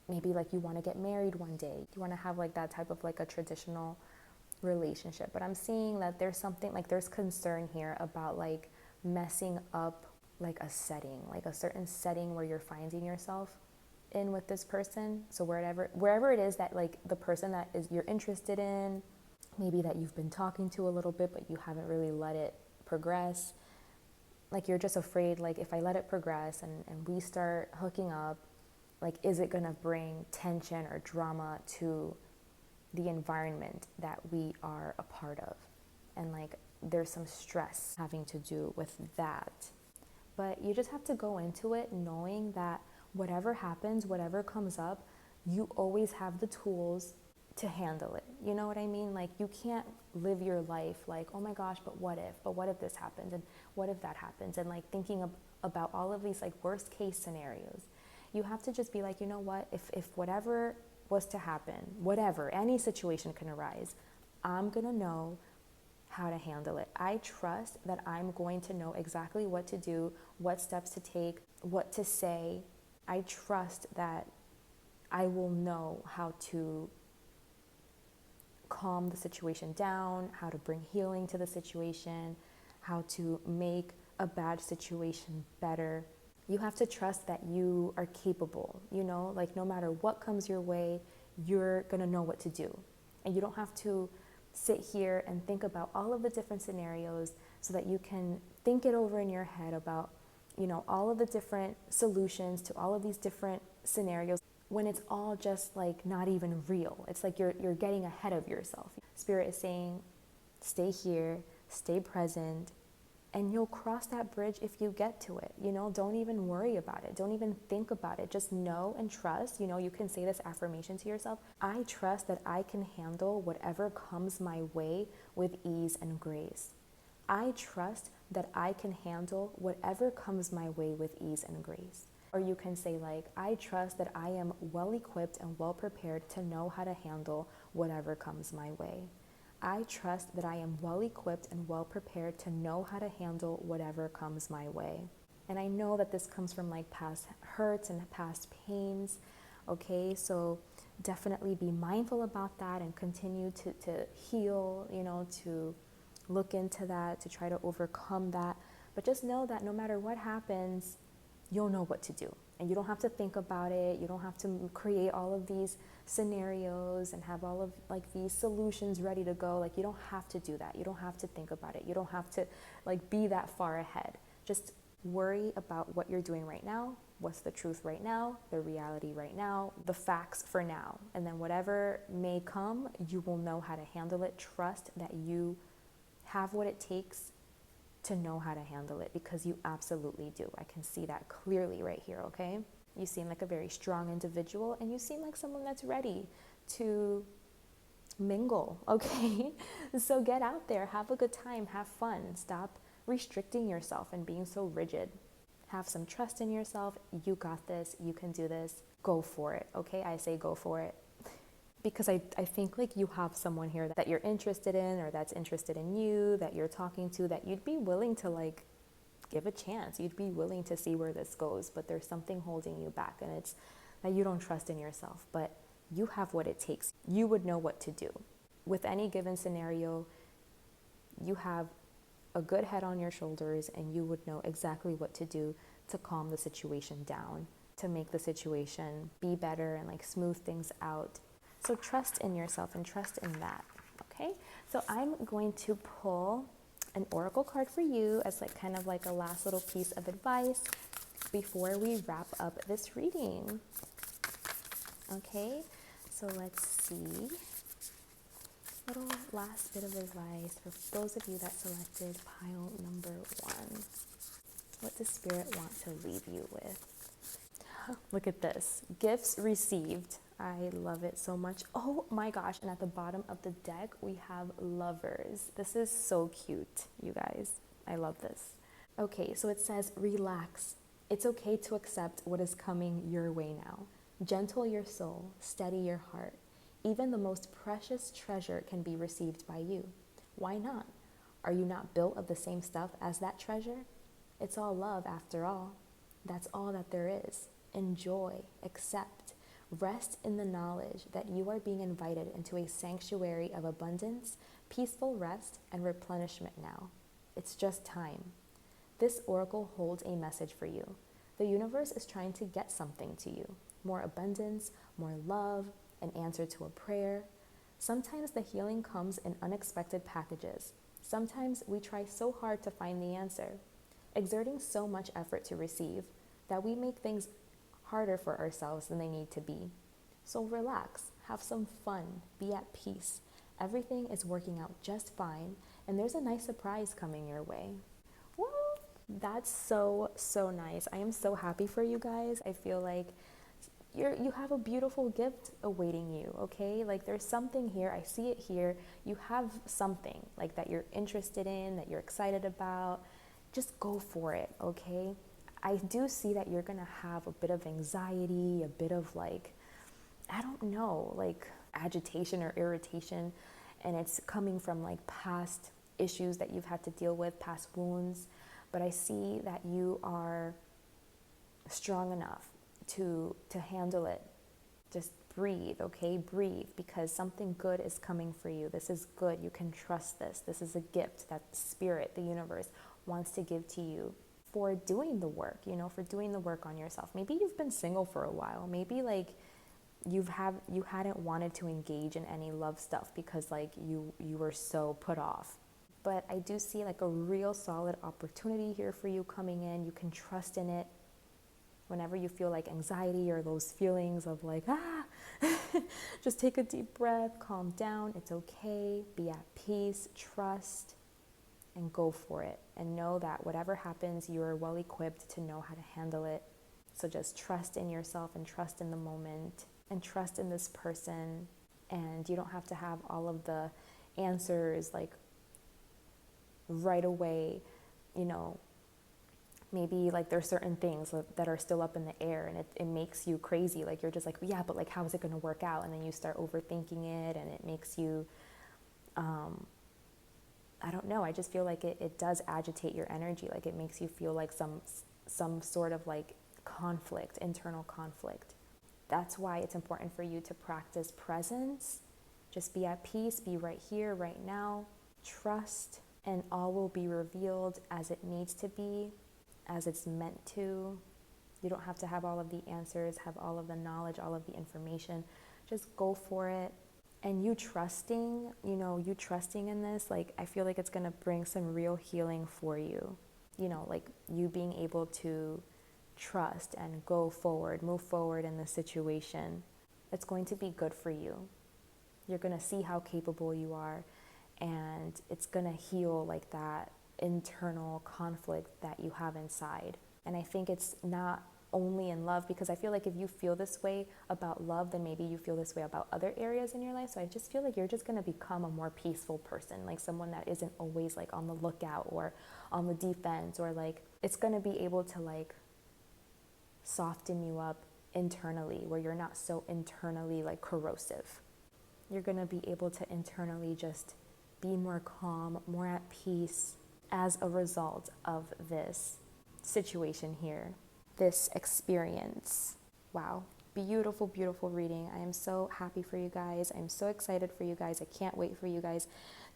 maybe like you want to get married one day. You want to have like that type of like a traditional relationship. But I'm seeing that there's something like there's concern here about like messing up like a setting, like a certain setting where you're finding yourself in with this person. So wherever it is that like the person that is you're interested in, maybe that you've been talking to a little bit but you haven't really let it progress, like you're just afraid, like if I let it progress and we start hooking up, like is it gonna bring tension or drama to the environment that we are a part of? And like there's some stress having to do with that. But you just have to go into it knowing that whatever happens, whatever comes up, you always have the tools to handle it. You know what I mean? Like you can't live your life like, oh my gosh, but what if this happens? And what if that happens? And like thinking about all of these like worst case scenarios. You have to just be like, you know what, if whatever was to happen, whatever, any situation can arise, I'm gonna know how to handle it. I trust that I'm going to know exactly what to do, what steps to take, what to say. I trust that I will know how to calm the situation down, how to bring healing to the situation, how to make a bad situation better. You have to trust that you are capable, you know, like no matter what comes your way, you're gonna know what to do. And you don't have to sit here and think about all of the different scenarios so that you can think it over in your head about, you know, all of the different solutions to all of these different scenarios when it's all just like not even real. It's like you're getting ahead of yourself. Spirit is saying, stay here, stay present, and you'll cross that bridge if you get to it. You know, don't even worry about it. Don't even think about it. Just know and trust. You know, you can say this affirmation to yourself. I trust that I can handle whatever comes my way with ease and grace. I trust that I can handle whatever comes my way with ease and grace. Or you can say like, I trust that I am well equipped and well prepared to know how to handle whatever comes my way. I trust that I am well equipped and well prepared to know how to handle whatever comes my way. And I know that this comes from like past hurts and past pains, okay? So definitely be mindful about that and continue to heal, you know, to look into that, to try to overcome that. But just know that no matter what happens, you'll know what to do. And you don't have to think about it. You don't have to create all of these scenarios and have all of like these solutions ready to go. Like you don't have to do that. You don't have to think about it. You don't have to like be that far ahead. Just worry about what you're doing right now. What's the truth right now, the reality right now, the facts for now. And then whatever may come, you will know how to handle it. Trust that you have what it takes to know how to handle it, because you absolutely do. I can see that clearly right here, okay? You seem like a very strong individual, and you seem like someone that's ready to mingle, okay? So get out there, have a good time, have fun. Stop restricting yourself and being so rigid. Have some trust in yourself. You got this. You can do this. Go for it, okay? I say go for it. Because I think like you have someone here that you're interested in, or that's interested in you, that you're talking to, that you'd be willing to like give a chance. You'd be willing to see where this goes, but there's something holding you back, and it's that you don't trust in yourself, but you have what it takes. You would know what to do. With any given scenario, you have a good head on your shoulders and you would know exactly what to do to calm the situation down, to make the situation be better and like smooth things out. So trust in yourself and trust in that, okay? So I'm going to pull an oracle card for you as like kind of like a last little piece of advice before we wrap up this reading. Okay, so let's see. Little last bit of advice for those of you that selected pile number 1. What does Spirit want to leave you with? Look at this. Gifts received. I love it so much. Oh my gosh. And at the bottom of the deck, we have lovers. This is so cute, you guys. I love this. Okay, so it says, relax. It's okay to accept what is coming your way now. Gentle your soul, steady your heart. Even the most precious treasure can be received by you. Why not? Are you not built of the same stuff as that treasure? It's all love after all. That's all that there is. Enjoy, accept, rest in the knowledge that you are being invited into a sanctuary of abundance, peaceful rest, and replenishment now. It's just time. This oracle holds a message for you. The universe is trying to get something to you. More abundance, more love, an answer to a prayer. Sometimes the healing comes in unexpected packages. Sometimes we try so hard to find the answer, exerting so much effort to receive that we make things harder for ourselves than they need to be. So relax, have some fun, be at peace. Everything is working out just fine, and there's a nice surprise coming your way. Woo! That's so nice. I am so happy for you guys. I feel like you have a beautiful gift awaiting you, okay? Like there's something here, I see it here. You have something like that you're interested in, that you're excited about. Just go for it, okay? I do see that you're gonna have a bit of anxiety, a bit of like, I don't know, like agitation or irritation, and it's coming from like past issues that you've had to deal with, past wounds. But I see that you are strong enough to handle it. Just breathe, okay? Breathe, because something good is coming for you. This is good. You can trust this. This is a gift that Spirit, the universe, wants to give to you for doing the work, for doing the work on yourself. Maybe you've been single for a while. Maybe like you hadn't wanted to engage in any love stuff because like you were so put off. But I do see like a real solid opportunity here for you coming in. You can trust in it. Whenever you feel like anxiety or those feelings of like, just take a deep breath, calm down. It's okay. Be at peace, trust, and go for it. And know that whatever happens, you are well equipped to know how to handle it. So just trust in yourself and trust in the moment and trust in this person. And you don't have to have all of the answers like right away, Maybe like there's certain things that are still up in the air and it makes you crazy. Like you're just like, yeah, but like how is it going to work out? And then you start overthinking it and it makes you, I don't know. I just feel like it does agitate your energy. Like it makes you feel like some sort of like conflict, internal conflict. That's why it's important for you to practice presence. Just be at peace, be right here, right now, trust, and all will be revealed as it needs to be, as it's meant to. You don't have to have all of the answers, have all of the knowledge, all of the information. Just go for it. And you trusting in this, like I feel like it's going to bring some real healing for you. Like you being able to trust and go forward, move forward in the situation. It's going to be good for you. You're going to see how capable you are, and it's going to heal like that internal conflict that you have inside. And I think it's not only in love, because I feel like if you feel this way about love, then maybe you feel this way about other areas in your life. So I just feel like you're just going to become a more peaceful person, like someone that isn't always like on the lookout or on the defense, or like it's going to be able to like soften you up internally, where you're not so internally like corrosive. You're going to be able to internally just be more calm, more at peace as a result of this situation here, this experience. Wow. beautiful, beautiful reading. I am so happy for you guys. I'm so excited for you guys. I can't wait for you guys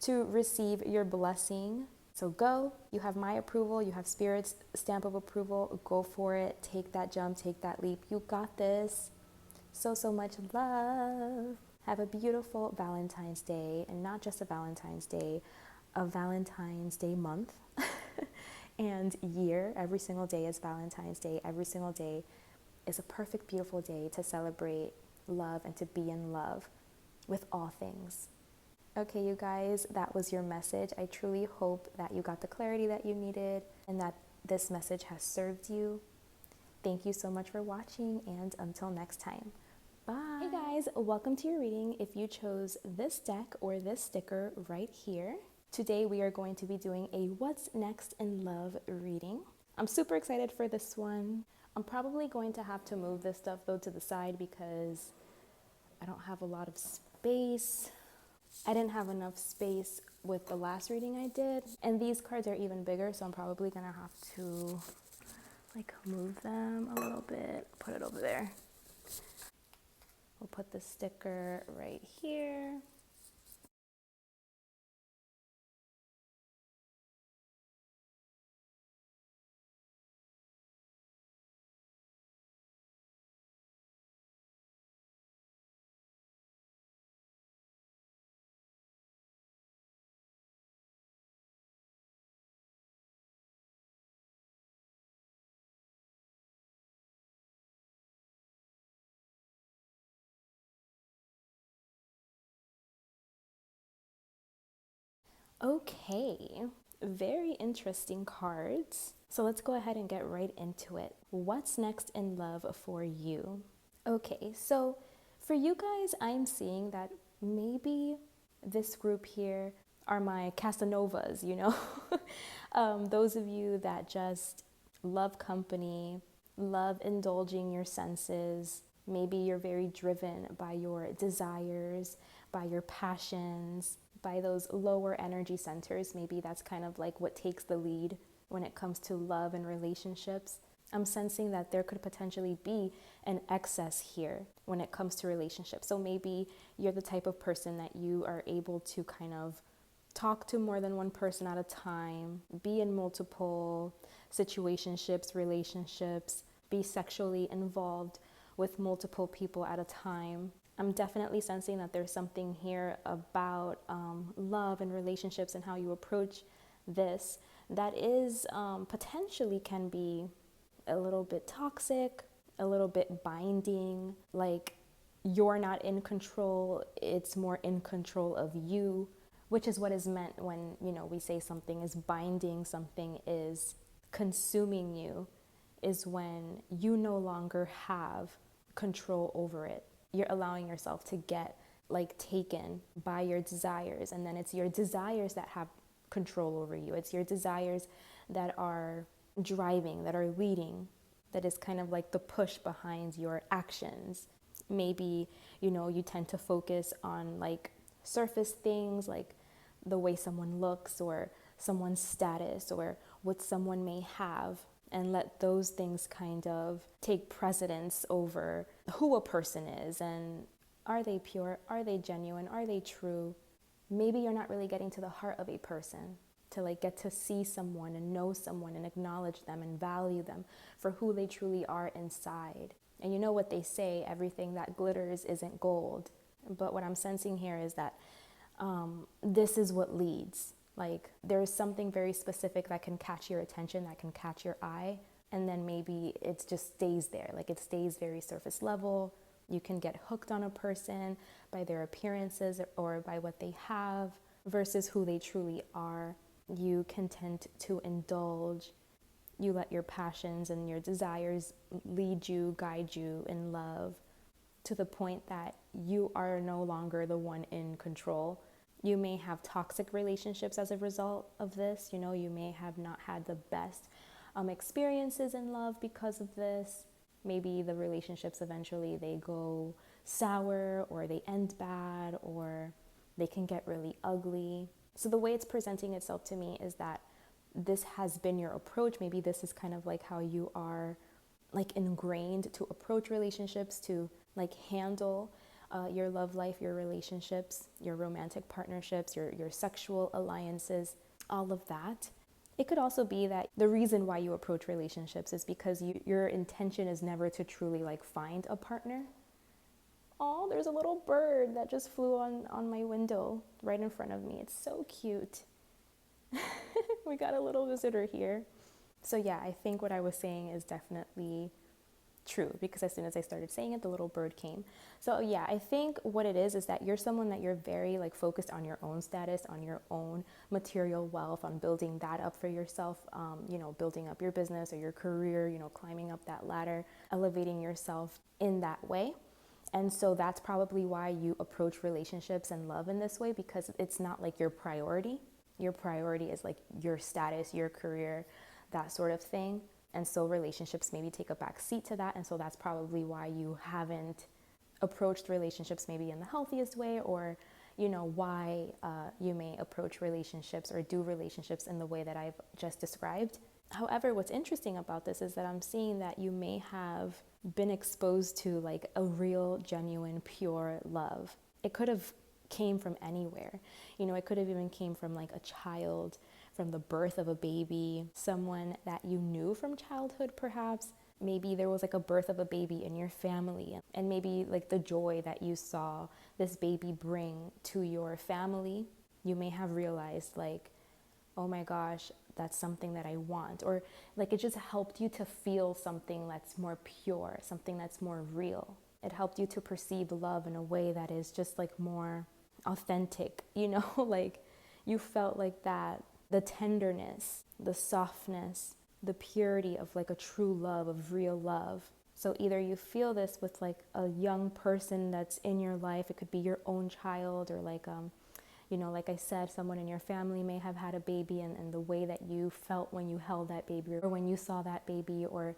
to receive your blessing. So go. You have my approval. You have Spirit's stamp of approval. Go for it. Take that jump. Take that leap. You got this. So, so much love. Have a beautiful Valentine's Day, and not just a Valentine's Day, a Valentine's Day month and year. Every single day is Valentine's Day. Every single day is a perfect, beautiful day to celebrate love and to be in love with all things. Okay, you guys, that was your message. I truly hope that you got the clarity that you needed and that this message has served you. Thank you so much for watching, and until next time. Bye. Hey guys, welcome to your reading. If you chose this deck or this sticker right here, today we are going to be doing a What's Next in Love reading. I'm super excited for this one. I'm probably going to have to move this stuff though to the side because I don't have a lot of space. I didn't have enough space with the last reading I did, and these cards are even bigger, so I'm probably gonna have to like move them a little bit, put it over there. We'll put the sticker right here. Okay, very interesting cards. So let's go ahead and get right into it. What's next in love for you? Okay, so for you guys, I'm seeing that maybe this group here are my Casanovas, you know? Those of you that just love company, love indulging your senses. Maybe you're very driven by your desires, by your passions, by those lower energy centers. Maybe that's kind of like what takes the lead when it comes to love and relationships. I'm sensing that there could potentially be an excess here when it comes to relationships. So maybe you're the type of person that you are able to kind of talk to more than one person at a time, be in multiple situationships, relationships, be sexually involved with multiple people at a time. I'm definitely sensing that there's something here about love and relationships and how you approach this that is potentially can be a little bit toxic, a little bit binding, like you're not in control, it's more in control of you, which is what is meant when, you know, we say something is binding, something is consuming you, is when you no longer have control over it. You're allowing yourself to get like taken by your desires, and then it's your desires that have control over you. It's your desires that are driving, that are leading, that is kind of like the push behind your actions. Maybe, you know, you tend to focus on like surface things, like the way someone looks or someone's status or what someone may have, and let those things kind of take precedence over who a person is, and are they pure, are they genuine, are they true. Maybe you're not really getting to the heart of a person, to like get to see someone and know someone and acknowledge them and value them for who they truly are inside. And you know what they say, everything that glitters isn't gold. But what I'm sensing here is that this is what leads. Like there's something very specific that can catch your attention, that can catch your eye, and then maybe it just stays there. Like it stays very surface level. You can get hooked on a person by their appearances or by what they have versus who they truly are. You can tend to indulge. You let your passions and your desires lead you, guide you in love to the point that you are no longer the one in control. You may have toxic relationships as a result of this. You know, you may have not had the best experiences in love because of this. Maybe the relationships eventually they go sour or they end bad or they can get really ugly. So the way it's presenting itself to me is that this has been your approach. Maybe this is kind of like how you are like ingrained to approach relationships, to like handle your love life, your relationships, your romantic partnerships, your sexual alliances, all of that. It could also be that the reason why you approach relationships is because your intention is never to truly like find a partner. Oh, there's a little bird that just flew on my window right in front of me. It's so cute. We got a little visitor here. So yeah, I think what I was saying is definitely true, because as soon as I started saying it, the little bird came. So yeah, I think what it is that you're someone that you're very like focused on your own status, on your own material wealth, on building that up for yourself, building up your business or your career, climbing up that ladder, elevating yourself in that way. And so that's probably why you approach relationships and love in this way, because it's not like your priority. Your priority is like your status, your career, that sort of thing. And so relationships maybe take a back seat to that. And so that's probably why you haven't approached relationships maybe in the healthiest way, or, why you may approach relationships or do relationships in the way that I've just described. However, what's interesting about this is that I'm seeing that you may have been exposed to like a real, genuine, pure love. It could have came from anywhere. It could have even came from like a child, from the birth of a baby, someone that you knew from childhood perhaps. Maybe there was like a birth of a baby in your family, and maybe like the joy that you saw this baby bring to your family, you may have realized like, oh my gosh, that's something that I want. Or like it just helped you to feel something that's more pure, something that's more real. It helped you to perceive love in a way that is just like more authentic, like you felt like that, the tenderness, the softness, the purity of like a true love, of real love. So either you feel this with like a young person that's in your life, it could be your own child, or like like I said, someone in your family may have had a baby, and the way that you felt when you held that baby or when you saw that baby, or,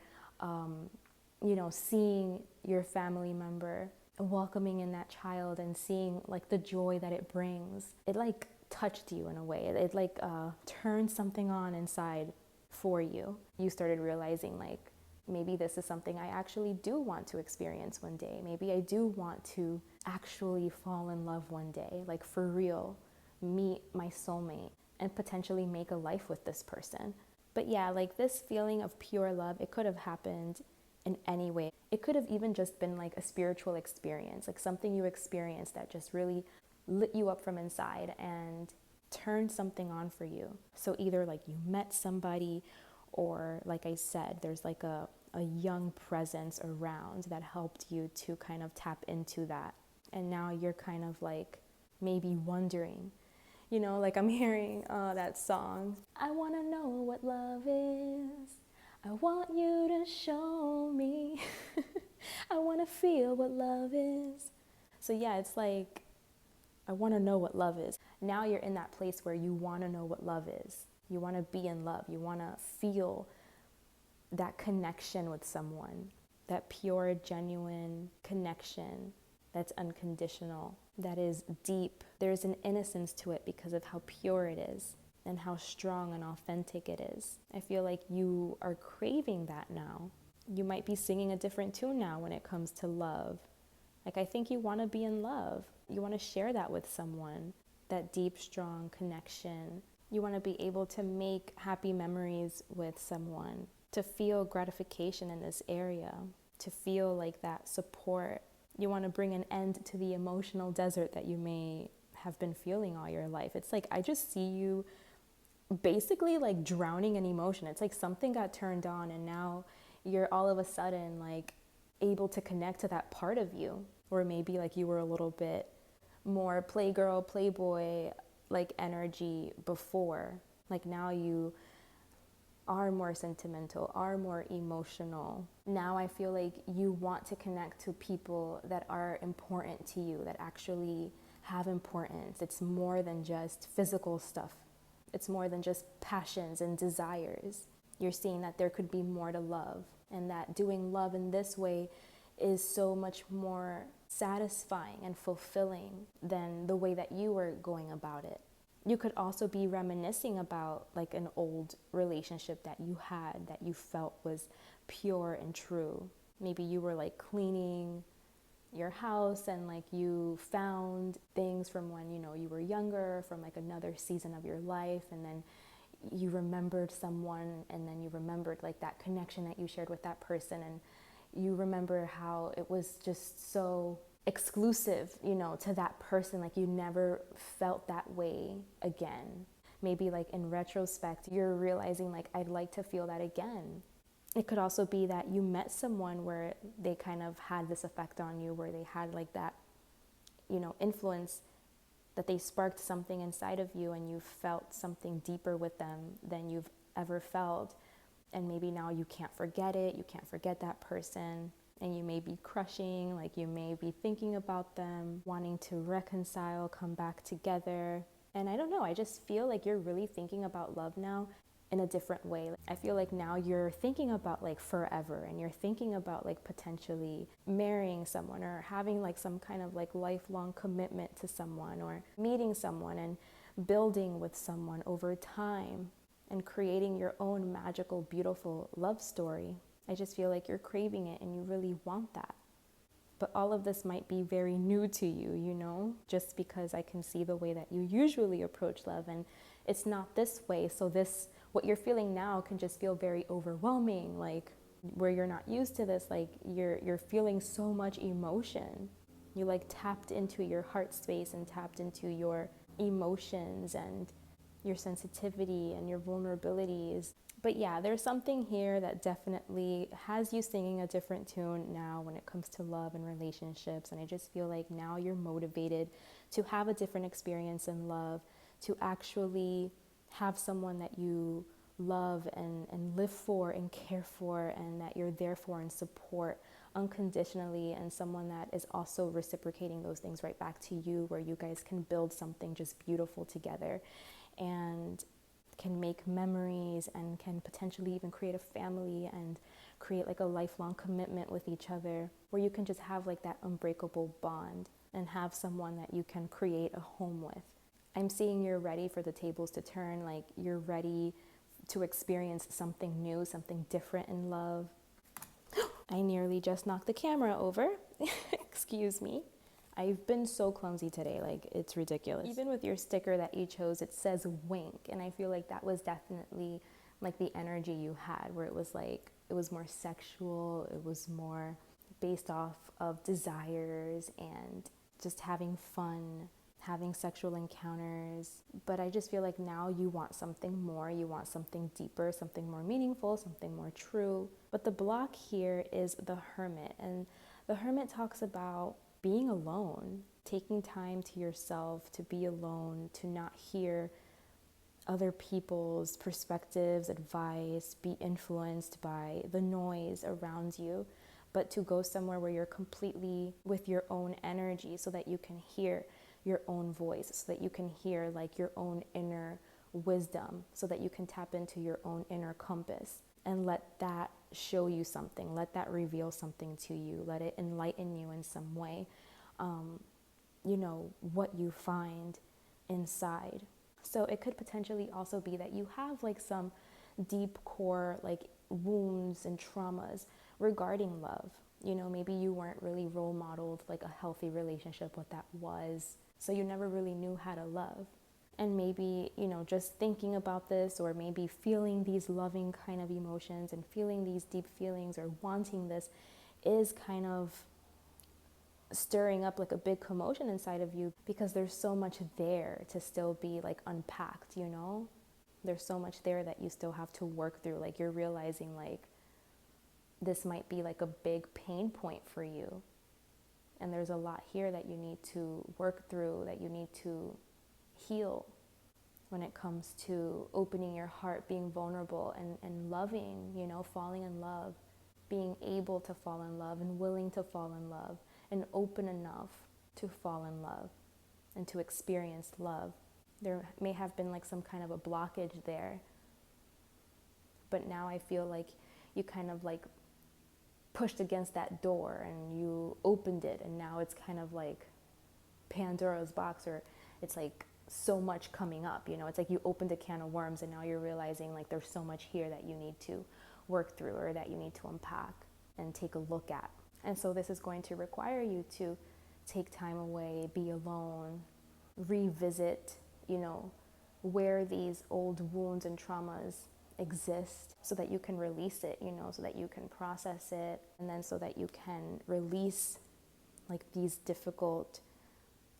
seeing your family member welcoming in that child and seeing like the joy that it brings. It like touched you in a way. It like turned something on inside for you. You started realizing like, maybe this is something I actually do want to experience one day. Maybe I do want to actually fall in love one day, like for real, meet my soulmate and potentially make a life with this person. But yeah, like this feeling of pure love, it could have happened in any way. It could have even just been like a spiritual experience, like something you experienced that just really lit you up from inside and turned something on for you. So either like you met somebody, or like I said, there's like a young presence around that helped you to kind of tap into that. And now you're kind of like maybe wondering, like I'm hearing that song, I want to know what love is. I want you to show me. I want to feel what love is. So yeah, it's like, I want to know what love is. Now you're in that place where you want to know what love is. You want to be in love. You want to feel that connection with someone, that pure, genuine connection that's unconditional, that is deep. There's an innocence to it because of how pure it is and how strong and authentic it is. I feel like you are craving that now. You might be singing a different tune now when it comes to love. Like, I think you want to be in love. You want to share that with someone, that deep, strong connection. You want to be able to make happy memories with someone, to feel gratification in this area, to feel like that support. You want to bring an end to the emotional desert that you may have been feeling all your life. It's like, I just see you basically like drowning in emotion. It's like something got turned on, and now you're all of a sudden like able to connect to that part of you. Or maybe like you were a little bit more playgirl, playboy like energy before. Like now you are more sentimental, are more emotional. Now I feel like you want to connect to people that are important to you, that actually have importance. It's more than just physical stuff. It's more than just passions and desires. You're seeing that there could be more to love, and that doing love in this way is so much more satisfying and fulfilling than the way that you were going about it. You could also be reminiscing about like an old relationship that you had that you felt was pure and true. Maybe you were like cleaning your house and like you found things from when, you know, you were younger, from like another season of your life, and then you remembered someone, and then you remembered like that connection that you shared with that person, and you remember how it was just so exclusive, you know, to that person, like you never felt that way again. Maybe like in retrospect, you're realizing like, I'd like to feel that again. It could also be that you met someone where they kind of had this effect on you, where they had like that, you know, influence, that they sparked something inside of you and you felt something deeper with them than you've ever felt. And maybe now you can't forget it, you can't forget that person, and you may be crushing, like you may be thinking about them, wanting to reconcile, come back together. And I don't know, I just feel like you're really thinking about love now in a different way. I feel like now you're thinking about like forever, and you're thinking about like potentially marrying someone, or having like some kind of like lifelong commitment to someone, or meeting someone and building with someone over time and creating your own magical, beautiful love story. I just feel like you're craving it and you really want that. But all of this might be very new to you, you know, just because I can see the way that you usually approach love, and it's not this way. So this, what you're feeling now, can just feel very overwhelming, like where you're not used to this, like you're feeling so much emotion. You like tapped into your heart space and tapped into your emotions and your sensitivity and your vulnerabilities. But yeah, there's something here that definitely has you singing a different tune now when it comes to love and relationships. And I just feel like now you're motivated to have a different experience in love, to actually have someone that you love and live for and care for, and that you're there for and support unconditionally, and someone that is also reciprocating those things right back to you, where you guys can build something just beautiful together and can make memories and can potentially even create a family and create like a lifelong commitment with each other, where you can just have like that unbreakable bond and have someone that you can create a home with. I'm seeing you're ready for the tables to turn, like you're ready to experience something new, something different in love. I nearly just knocked the camera over. Excuse me. I've been so clumsy today, like it's ridiculous. Even with your sticker that you chose, it says wink, and I feel like that was definitely like the energy you had, where it was like, it was more sexual, it was more based off of desires and just having fun, having sexual encounters. But I just feel like now you want something more, you want something deeper, something more meaningful, something more true. But the block here is the Hermit, and the Hermit talks about being alone, taking time to yourself, to be alone, to not hear other people's perspectives, advice, be influenced by the noise around you, but to go somewhere where you're completely with your own energy, so that you can hear your own voice, so that you can hear like your own inner wisdom, so that you can tap into your own inner compass and let that show you something, let that reveal something to you, let it enlighten you in some way, you know, what you find inside. So it could potentially also be that you have like some deep core like wounds and traumas regarding love. You know, maybe you weren't really role modeled like a healthy relationship, what that was, so you never really knew how to love. And maybe, you know, just thinking about this, or maybe feeling these loving kind of emotions and feeling these deep feelings or wanting this, is kind of stirring up like a big commotion inside of you, because there's so much there to still be like unpacked, you know? There's so much there that you still have to work through. Like you're realizing like this might be like a big pain point for you. And there's a lot here that you need to work through, that you need to heal when it comes to opening your heart, being vulnerable and loving, you know, falling in love, being able to fall in love and willing to fall in love and open enough to fall in love and to experience love. There may have been like some kind of a blockage there, but now I feel like you kind of like pushed against that door and you opened it, and now it's kind of like Pandora's box, or it's like so much coming up, you know, it's like you opened a can of worms and now you're realizing like there's so much here that you need to work through, or that you need to unpack and take a look at. And so this is going to require you to take time away, be alone, revisit, where these old wounds and traumas exist, so that you can release it, so that you can process it, and then so that you can release like these difficult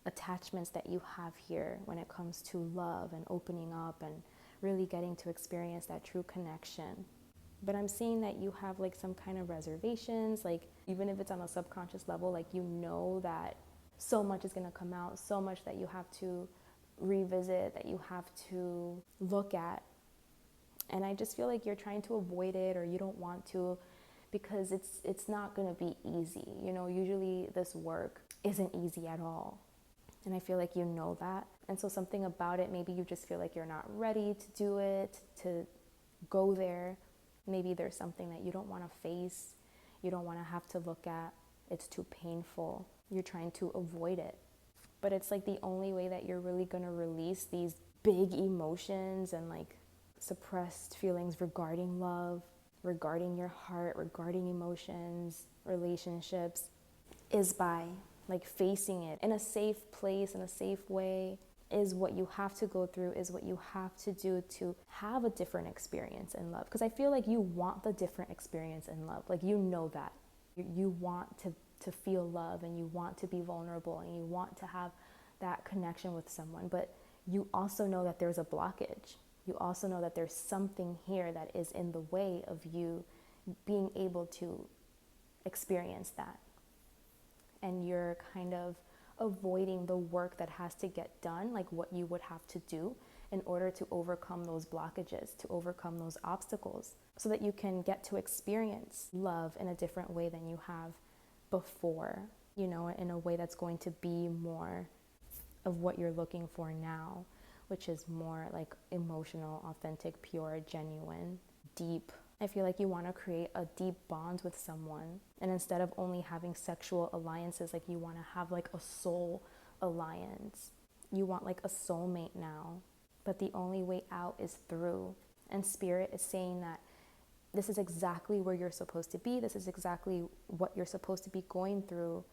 attachments that you have here when it comes to love and opening up and really getting to experience that true connection. But I'm seeing that you have like some kind of reservations, like even if it's on a subconscious level, like that so much is going to come out, so much that you have to revisit, that you have to look at. And I just feel like you're trying to avoid it, or you don't want to, because it's not going to be easy. Usually this work isn't easy at all. And I feel like you know that. And so something about it, maybe you just feel like you're not ready to do it, to go there. Maybe there's something that you don't want to face, you don't want to have to look at. It's too painful. You're trying to avoid it. But it's like the only way that you're really going to release these big emotions and like suppressed feelings regarding love, regarding your heart, regarding emotions, relationships, is by like facing it in a safe place, in a safe way, is what you have to go through, is what you have to do to have a different experience in love. Because I feel like you want the different experience in love. Like, that. You want to feel love, and you want to be vulnerable, and you want to have that connection with someone. But you also know that there's a blockage. You also know that there's something here that is in the way of you being able to experience that. And you're kind of avoiding the work that has to get done, like what you would have to do in order to overcome those blockages, to overcome those obstacles, so that you can get to experience love in a different way than you have before, in a way that's going to be more of what you're looking for now, which is more like emotional, authentic, pure, genuine, deep. I feel like you want to create a deep bond with someone. And instead of only having sexual alliances, like you want to have like a soul alliance. You want like a soulmate now. But the only way out is through. And Spirit is saying that this is exactly where you're supposed to be. This is exactly what you're supposed to be going through.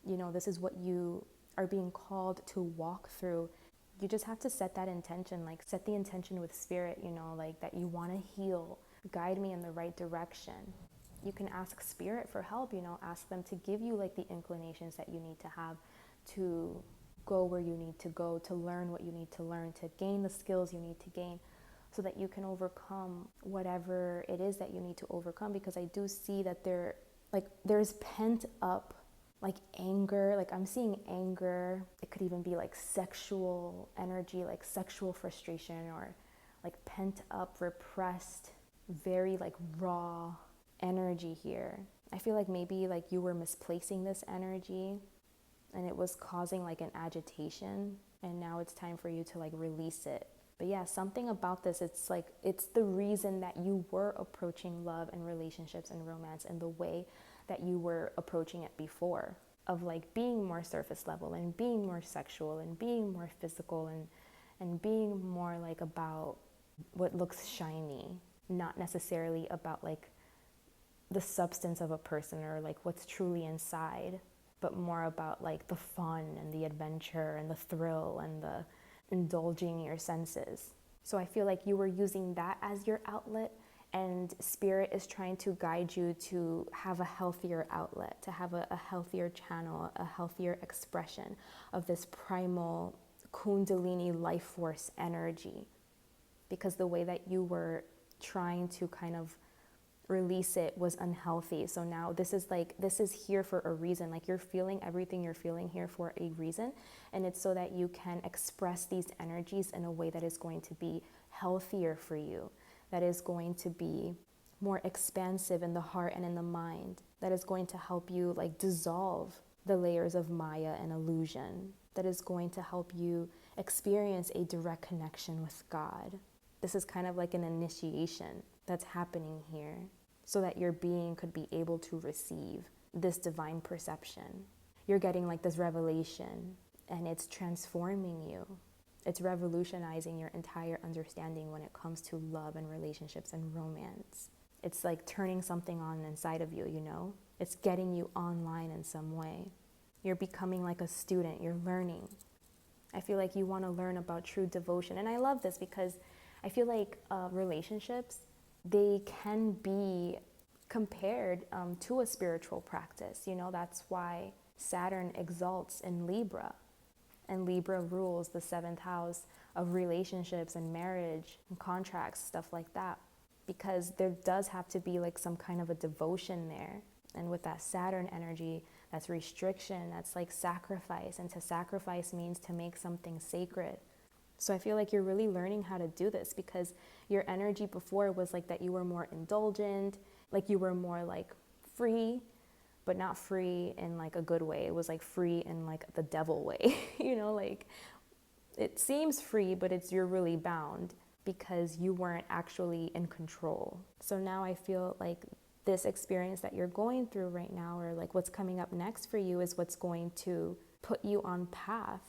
This is what you are being called to walk through. You just have to set that intention, like set the intention with Spirit, like that you want to heal. Guide me in the right direction. You can ask Spirit for help, ask them to give you like the inclinations that you need to have to go where you need to go, to learn what you need to learn, to gain the skills you need to gain, so that you can overcome whatever it is that you need to overcome. Because I do see that there's pent up like anger, like I'm seeing anger. It could even be like sexual energy, like sexual frustration, or like pent up, repressed, very like raw energy here. I feel like maybe like you were misplacing this energy and it was causing like an agitation, and now it's time for you to like release it. But yeah, something about this, it's like it's the reason that you were approaching love and relationships and romance in the way that you were approaching it before, of like being more surface level and being more sexual and being more physical and being more like about what looks shiny, not necessarily about like the substance of a person or like what's truly inside, but more about like the fun and the adventure and the thrill and the indulging your senses. So I feel like you were using that as your outlet, and Spirit is trying to guide you to have a healthier outlet, to have a healthier channel, a healthier expression of this primal Kundalini life force energy. Because the way that you were trying to kind of release it was unhealthy. So now this is here for a reason. Like you're feeling everything you're feeling here for a reason. And it's so that you can express these energies in a way that is going to be healthier for you, that is going to be more expansive in the heart and in the mind, that is going to help you like dissolve the layers of Maya and illusion, that is going to help you experience a direct connection with God. This is kind of like an initiation that's happening here, so that your being could be able to receive this divine perception. You're getting like this revelation, and it's transforming you. It's revolutionizing your entire understanding when it comes to love and relationships and romance. It's like turning something on inside of you, you know? It's getting you online in some way. You're becoming like a student, you're learning. I feel like you want to learn about true devotion. And I love this because I feel like relationships, they can be compared to a spiritual practice. You know, that's why Saturn exalts in Libra. And Libra rules the 7th house of relationships and marriage and contracts, stuff like that. Because there does have to be like some kind of a devotion there. And with that Saturn energy, that's restriction, that's like sacrifice. And to sacrifice means to make something sacred. So I feel like you're really learning how to do this because your energy before was like that you were more indulgent, like you were more like free, but not free in like a good way. It was like free in like the devil way, you know, like it seems free, but you're really bound because you weren't actually in control. So now I feel like this experience that you're going through right now, or like what's coming up next for you, is what's going to put you on path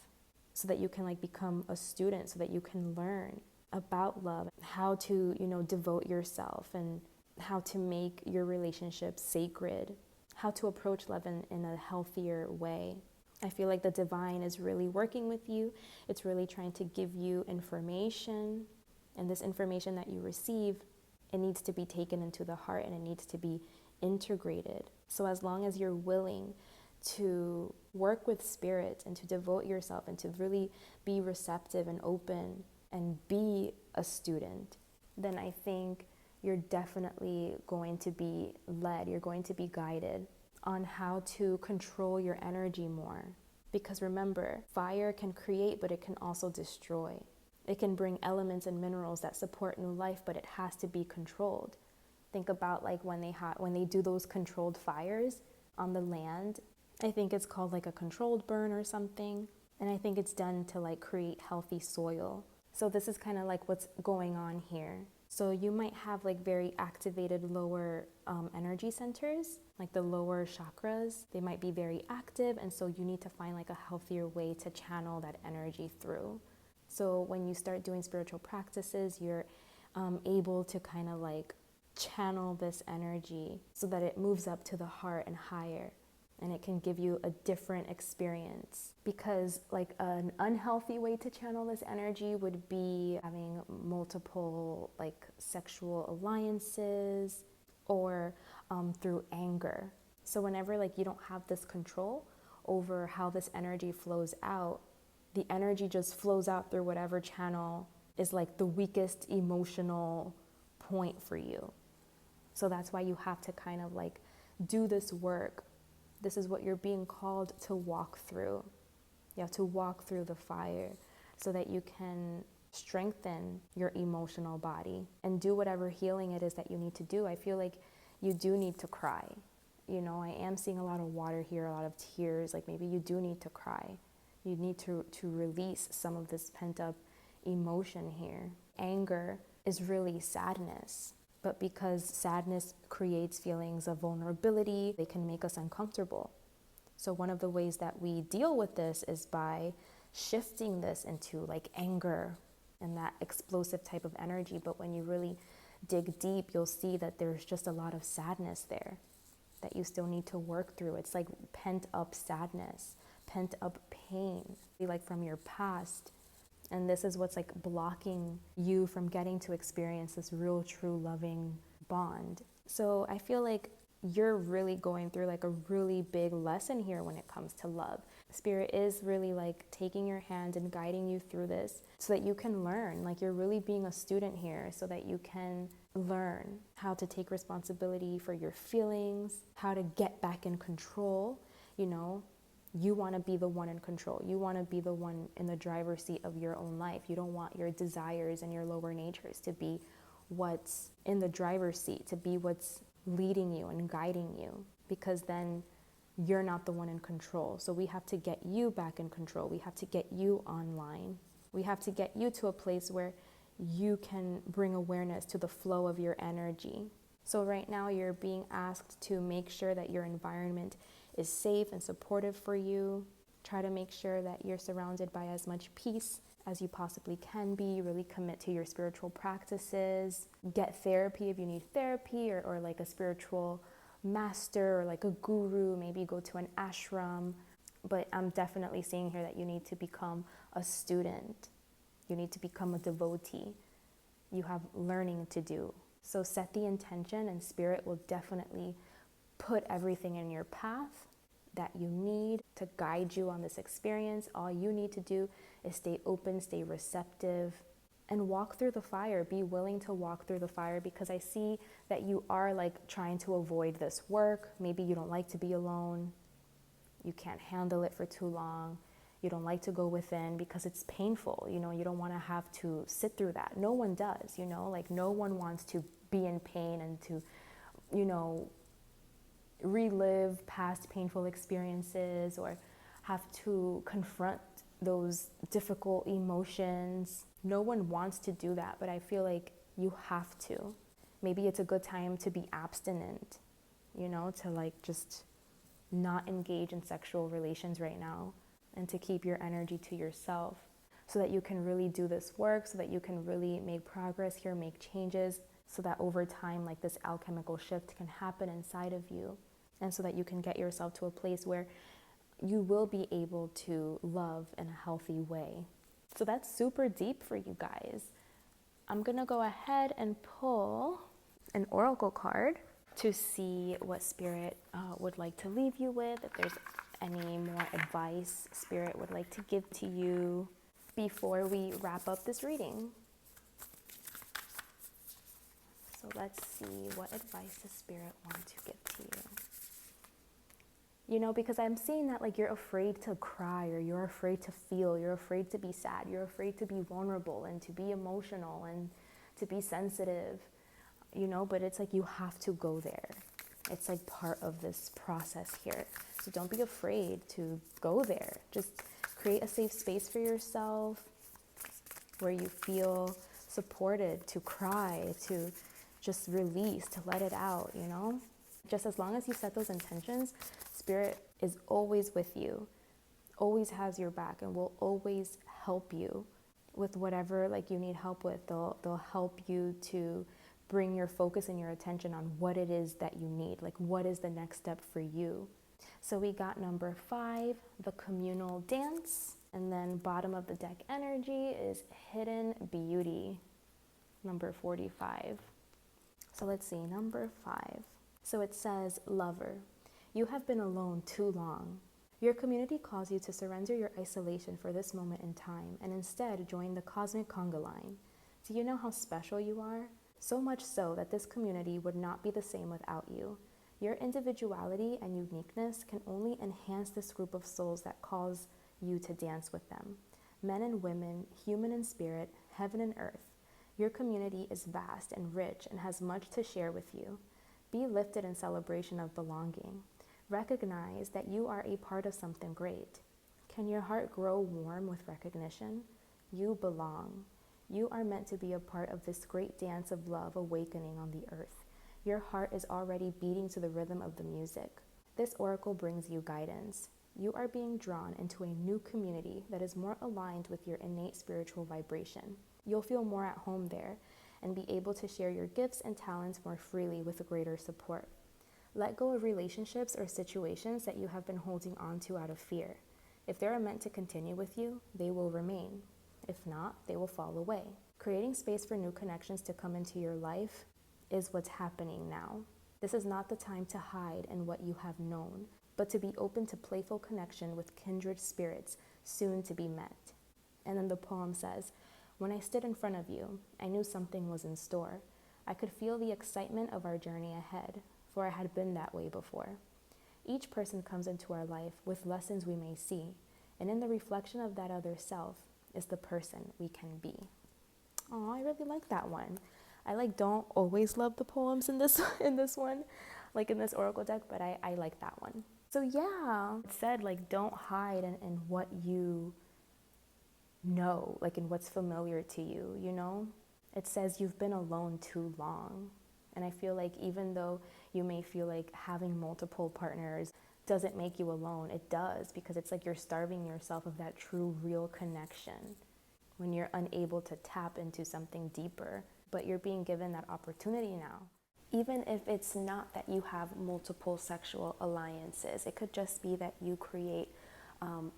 so that you can like become a student, so that you can learn about love, how to, you know, devote yourself, and how to make your relationships sacred, how to approach love in a healthier way. I feel like the divine is really working with you. It's really trying to give you information, and this information that you receive, it needs to be taken into the heart and it needs to be integrated. So as long as you're willing to work with spirit and to devote yourself and to really be receptive and open and be a student, then I think you're definitely going to be led, you're going to be guided on how to control your energy more. Because remember, fire can create, but it can also destroy. It can bring elements and minerals that support new life, but it has to be controlled. Think about like when they do those controlled fires on the land. I think it's called like a controlled burn or something. And I think it's done to like create healthy soil. So this is kind of like what's going on here. So you might have like very activated lower energy centers, like the lower chakras. They might be very active, and so you need to find like a healthier way to channel that energy through. So when you start doing spiritual practices, you're able to kind of like channel this energy so that it moves up to the heart and higher, and it can give you a different experience. Because like an unhealthy way to channel this energy would be having multiple like sexual alliances, or through anger. So whenever like you don't have this control over how this energy flows out, the energy just flows out through whatever channel is like the weakest emotional point for you. So that's why you have to kind of like do this work. This is what you're being called to walk through. You have to walk through the fire so that you can strengthen your emotional body and do whatever healing it is that you need to do. I feel like you do need to cry. You know, I am seeing a lot of water here, a lot of tears. Like maybe you do need to cry. You need to release some of this pent-up emotion here. Anger is really sadness, but because sadness creates feelings of vulnerability, they can make us uncomfortable. So one of the ways that we deal with this is by shifting this into like anger and that explosive type of energy. But when you really dig deep, you'll see that there's just a lot of sadness there that you still need to work through. It's like pent-up sadness, pent-up pain, like from your past. And this is what's like blocking you from getting to experience this real, true, loving bond. So I feel like you're really going through like a really big lesson here when it comes to love. Spirit is really like taking your hand and guiding you through this so that you can learn. Like you're really being a student here so that you can learn how to take responsibility for your feelings, how to get back in control. You know, you want to be the one in control. You want to be the one in the driver's seat of your own life. You don't want your desires and your lower natures to be what's in the driver's seat, to be what's leading you and guiding you, because then you're not the one in control. So we have to get you back in control. We have to get you online. We have to get you to a place where you can bring awareness to the flow of your energy. So right now you're being asked to make sure that your environment is safe and supportive for you. Try to make sure that you're surrounded by as much peace as you possibly can be. Really commit to your spiritual practices. Get therapy if you need therapy, or like a spiritual master or like a guru. Maybe go to an ashram. But I'm definitely seeing here that you need to become a student. You need to become a devotee. You have learning to do. So set the intention, and Spirit will definitely put everything in your path that you need to guide you on this experience. All you need to do is stay open, stay receptive, and walk through the fire. Be willing to walk through the fire, because I see that you are like trying to avoid this work. Maybe you don't like to be alone. You can't handle it for too long. You don't like to go within because it's painful. You know, you don't want to have to sit through that. No one does, you know, like no one wants to be in pain and to, you know, relive past painful experiences or have to confront those difficult emotions. No one wants to do that, but I feel like you have to. Maybe it's a good time to be abstinent, you know, to like just not engage in sexual relations right now, and to keep your energy to yourself so that you can really do this work, so that you can really make progress here, make changes, so that over time, like this alchemical shift can happen inside of you, and so that you can get yourself to a place where you will be able to love in a healthy way. So that's super deep for you guys. I'm gonna go ahead and pull an oracle card to see what Spirit would like to leave you with, if there's any more advice Spirit would like to give to you before we wrap up this reading. So let's see, what advice does Spirit want to give to you? You know, because I'm seeing that like you're afraid to cry, or you're afraid to feel, you're afraid to be sad, you're afraid to be vulnerable and to be emotional and to be sensitive, you know, but it's like you have to go there. It's like part of this process here. So don't be afraid to go there. Just create a safe space for yourself where you feel supported to cry, to just release, to let it out, you know? Just as long as you set those intentions, Spirit is always with you, always has your back, and will always help you with whatever like you need help with. They'll help you to bring your focus and your attention on what it is that you need, like what is the next step for you. So we got number 5, the communal dance, and then bottom of the deck energy is hidden beauty, number 45. So let's see, number 5. So it says, lover, you have been alone too long. Your community calls you to surrender your isolation for this moment in time and instead join the cosmic conga line. Do you know how special you are? So much so that this community would not be the same without you. Your individuality and uniqueness can only enhance this group of souls that calls you to dance with them. Men and women, human and spirit, heaven and earth. Your community is vast and rich and has much to share with you. Be lifted in celebration of belonging. Recognize that you are a part of something great. Can your heart grow warm with recognition? You belong. You are meant to be a part of this great dance of love awakening on the earth. Your heart is already beating to the rhythm of the music. This oracle brings you guidance. You are being drawn into a new community that is more aligned with your innate spiritual vibration. You'll feel more at home there and be able to share your gifts and talents more freely with greater support. Let go of relationships or situations that you have been holding on to out of fear. If they are meant to continue with you, they will remain. If not, they will fall away. Creating space for new connections to come into your life is what's happening now. This is not the time to hide in what you have known, but to be open to playful connection with kindred spirits soon to be met. And then the poem says, when I stood in front of you, I knew something was in store. I could feel the excitement of our journey ahead, for I had been that way before. Each person comes into our life with lessons we may see, and in the reflection of that other self is the person we can be. Oh, I really like that one. I don't always love the poems in this one, like in this oracle deck, but I like that one. So yeah, it said don't hide in what you know, in what's familiar to you, you know? It says you've been alone too long. And I feel like even though you may feel like having multiple partners doesn't make you alone. It does, because it's like you're starving yourself of that true, real connection when you're unable to tap into something deeper. But you're being given that opportunity now. Even if it's not that you have multiple sexual alliances, it could just be that you create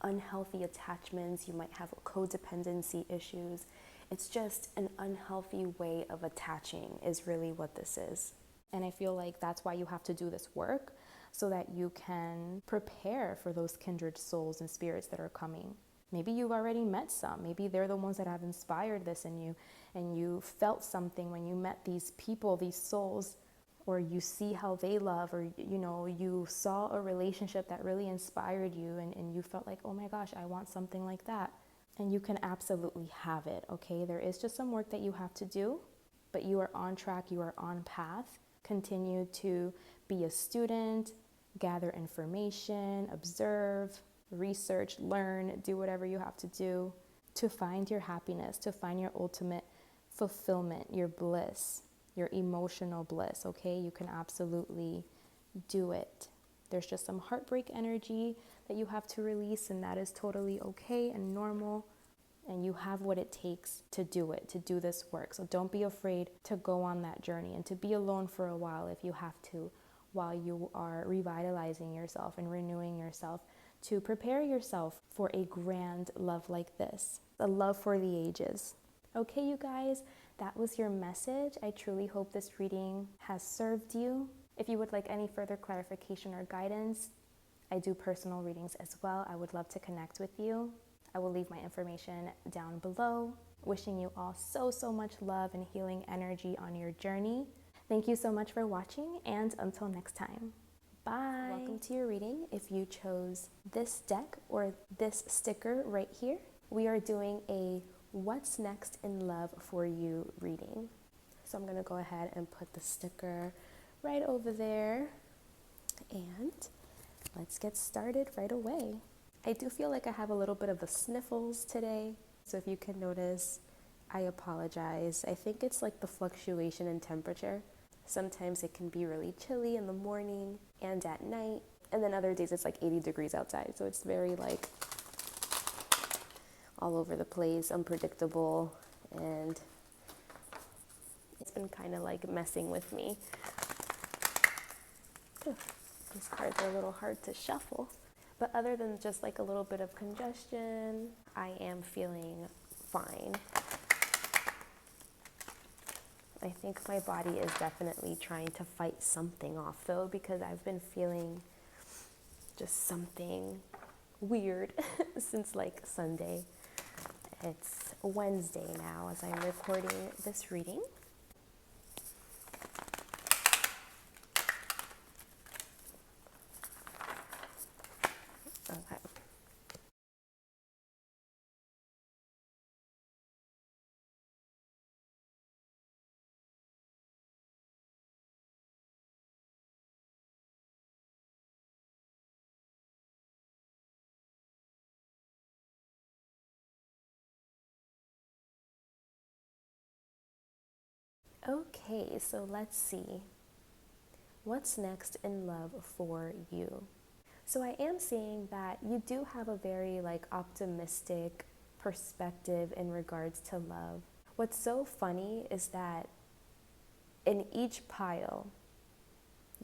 unhealthy attachments. You might have codependency issues. It's just an unhealthy way of attaching is really what this is. And I feel like that's why you have to do this work, so that you can prepare for those kindred souls and spirits that are coming. Maybe you've already met some. Maybe they're the ones that have inspired this in you, and you felt something when you met these people, these souls, or you see how they love, or you saw a relationship that really inspired you, and you felt like, oh my gosh, I want something like that. And you can absolutely have it, okay? There is just some work that you have to do, but you are on track, you are on path. Continue to be a student, gather information, observe, research, learn, do whatever you have to do to find your happiness, to find your ultimate fulfillment, your bliss, your emotional bliss, okay? You can absolutely do it. There's just some heartbreak energy that you have to release, and that is totally okay and normal. And you have what it takes to do it, to do this work. So don't be afraid to go on that journey and to be alone for a while if you have to, while you are revitalizing yourself and renewing yourself, to prepare yourself for a grand love like this, a love for the ages. Okay, you guys, that was your message. I truly hope this reading has served you. If you would like any further clarification or guidance, I do personal readings as well. I would love to connect with you. I will leave my information down below. Wishing you all so much love and healing energy on your journey. Thank you so much for watching, and until next time, bye. Welcome to your reading. If you chose this deck or this sticker right here, we are doing a What's Next in Love for You reading. So I'm going to go ahead and put the sticker right over there, and let's get started right away. I do feel like I have a little bit of the sniffles today, so if you can notice, I apologize. I think it's like the fluctuation in temperature. Sometimes it can be really chilly in the morning and at night, and then other days it's like 80 degrees outside, so it's very like all over the place, unpredictable, and it's been kind of like messing with me. These cards are a little hard to shuffle. But other than just like a little bit of congestion, I am feeling fine. I think my body is definitely trying to fight something off though, because I've been feeling just something weird since like Sunday. It's Wednesday now as I'm recording this reading. Okay. Okay, so let's see. What's next in love for you? So I am seeing that you do have a very like optimistic perspective in regards to love. What's so funny is that in each pile,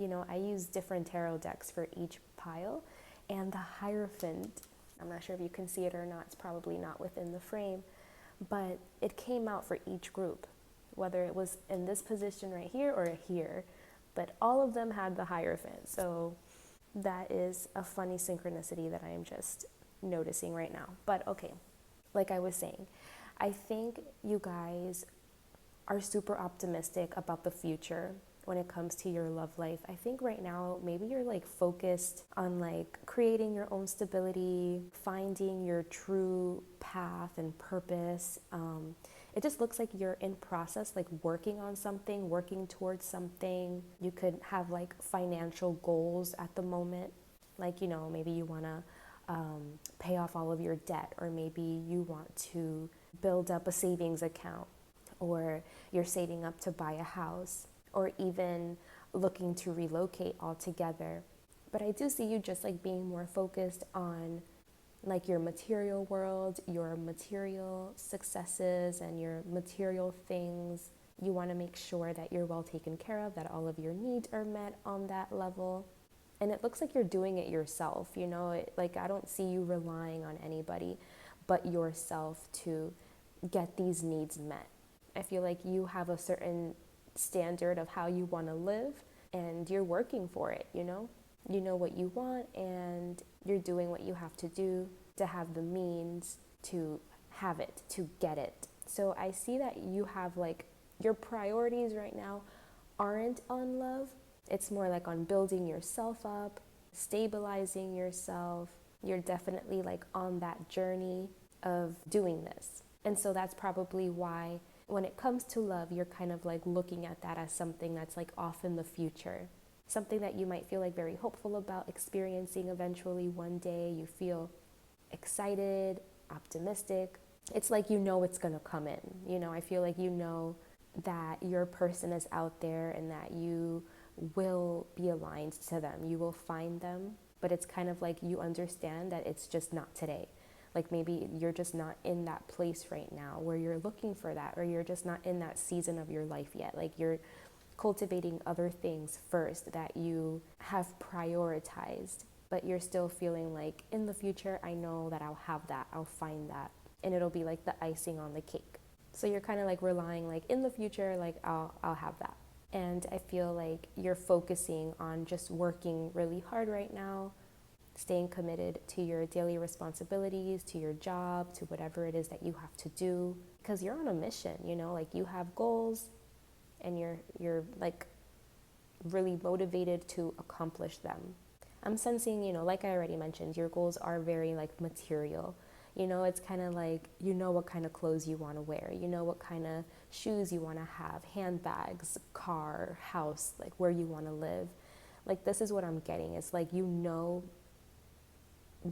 I use different tarot decks for each pile, and the Hierophant, I'm not sure if you can see it or not, it's probably not within the frame, but it came out for each group, whether it was in this position right here or here, but all of them had the Hierophant. So that is a funny synchronicity that I am just noticing right now. But okay, like I was saying, I think you guys are super optimistic about the future when it comes to your love life. I think right now maybe you're like focused on like creating your own stability, finding your true path and purpose. It just looks like you're in process, like working on something, working towards something. You could have like financial goals at the moment. Like, maybe you want to pay off all of your debt, or maybe you want to build up a savings account, or you're saving up to buy a house, or even looking to relocate altogether. But I do see you just like being more focused on like your material world, your material successes and your material things. You want to make sure that you're well taken care of, that all of your needs are met on that level. And it looks like you're doing it yourself, like I don't see you relying on anybody but yourself to get these needs met. I feel like you have a certain standard of how you want to live and you're working for it, You know what you want and you're doing what you have to do to have the means to have it, to get it. So I see that you have like your priorities right now aren't on love. It's more like on building yourself up, stabilizing yourself. You're definitely like on that journey of doing this. And so that's probably why when it comes to love, you're kind of like looking at that as something that's like off in the future. Something that you might feel like very hopeful about experiencing eventually one day. You feel excited, optimistic. It's like it's going to come in. I feel like that your person is out there and that you will be aligned to them. You will find them, but it's kind of like you understand that it's just not today. Like maybe you're just not in that place right now where you're looking for that, or you're just not in that season of your life yet. Like you're cultivating other things first that you have prioritized, but you're still feeling like in the future, I know that I'll have that, I'll find that, and it'll be like the icing on the cake. So you're kind of like relying like in the future, like I'll have that. And I feel like you're focusing on just working really hard right now, staying committed to your daily responsibilities, to your job, to whatever it is that you have to do, because you're on a mission, like you have goals and you're like really motivated to accomplish them. I'm sensing, like I already mentioned, your goals are very like material. It's kind of like, what kind of clothes you want to wear, what kind of shoes you want to have, handbags, car, house, like where you want to live. Like this is what I'm getting. It's like,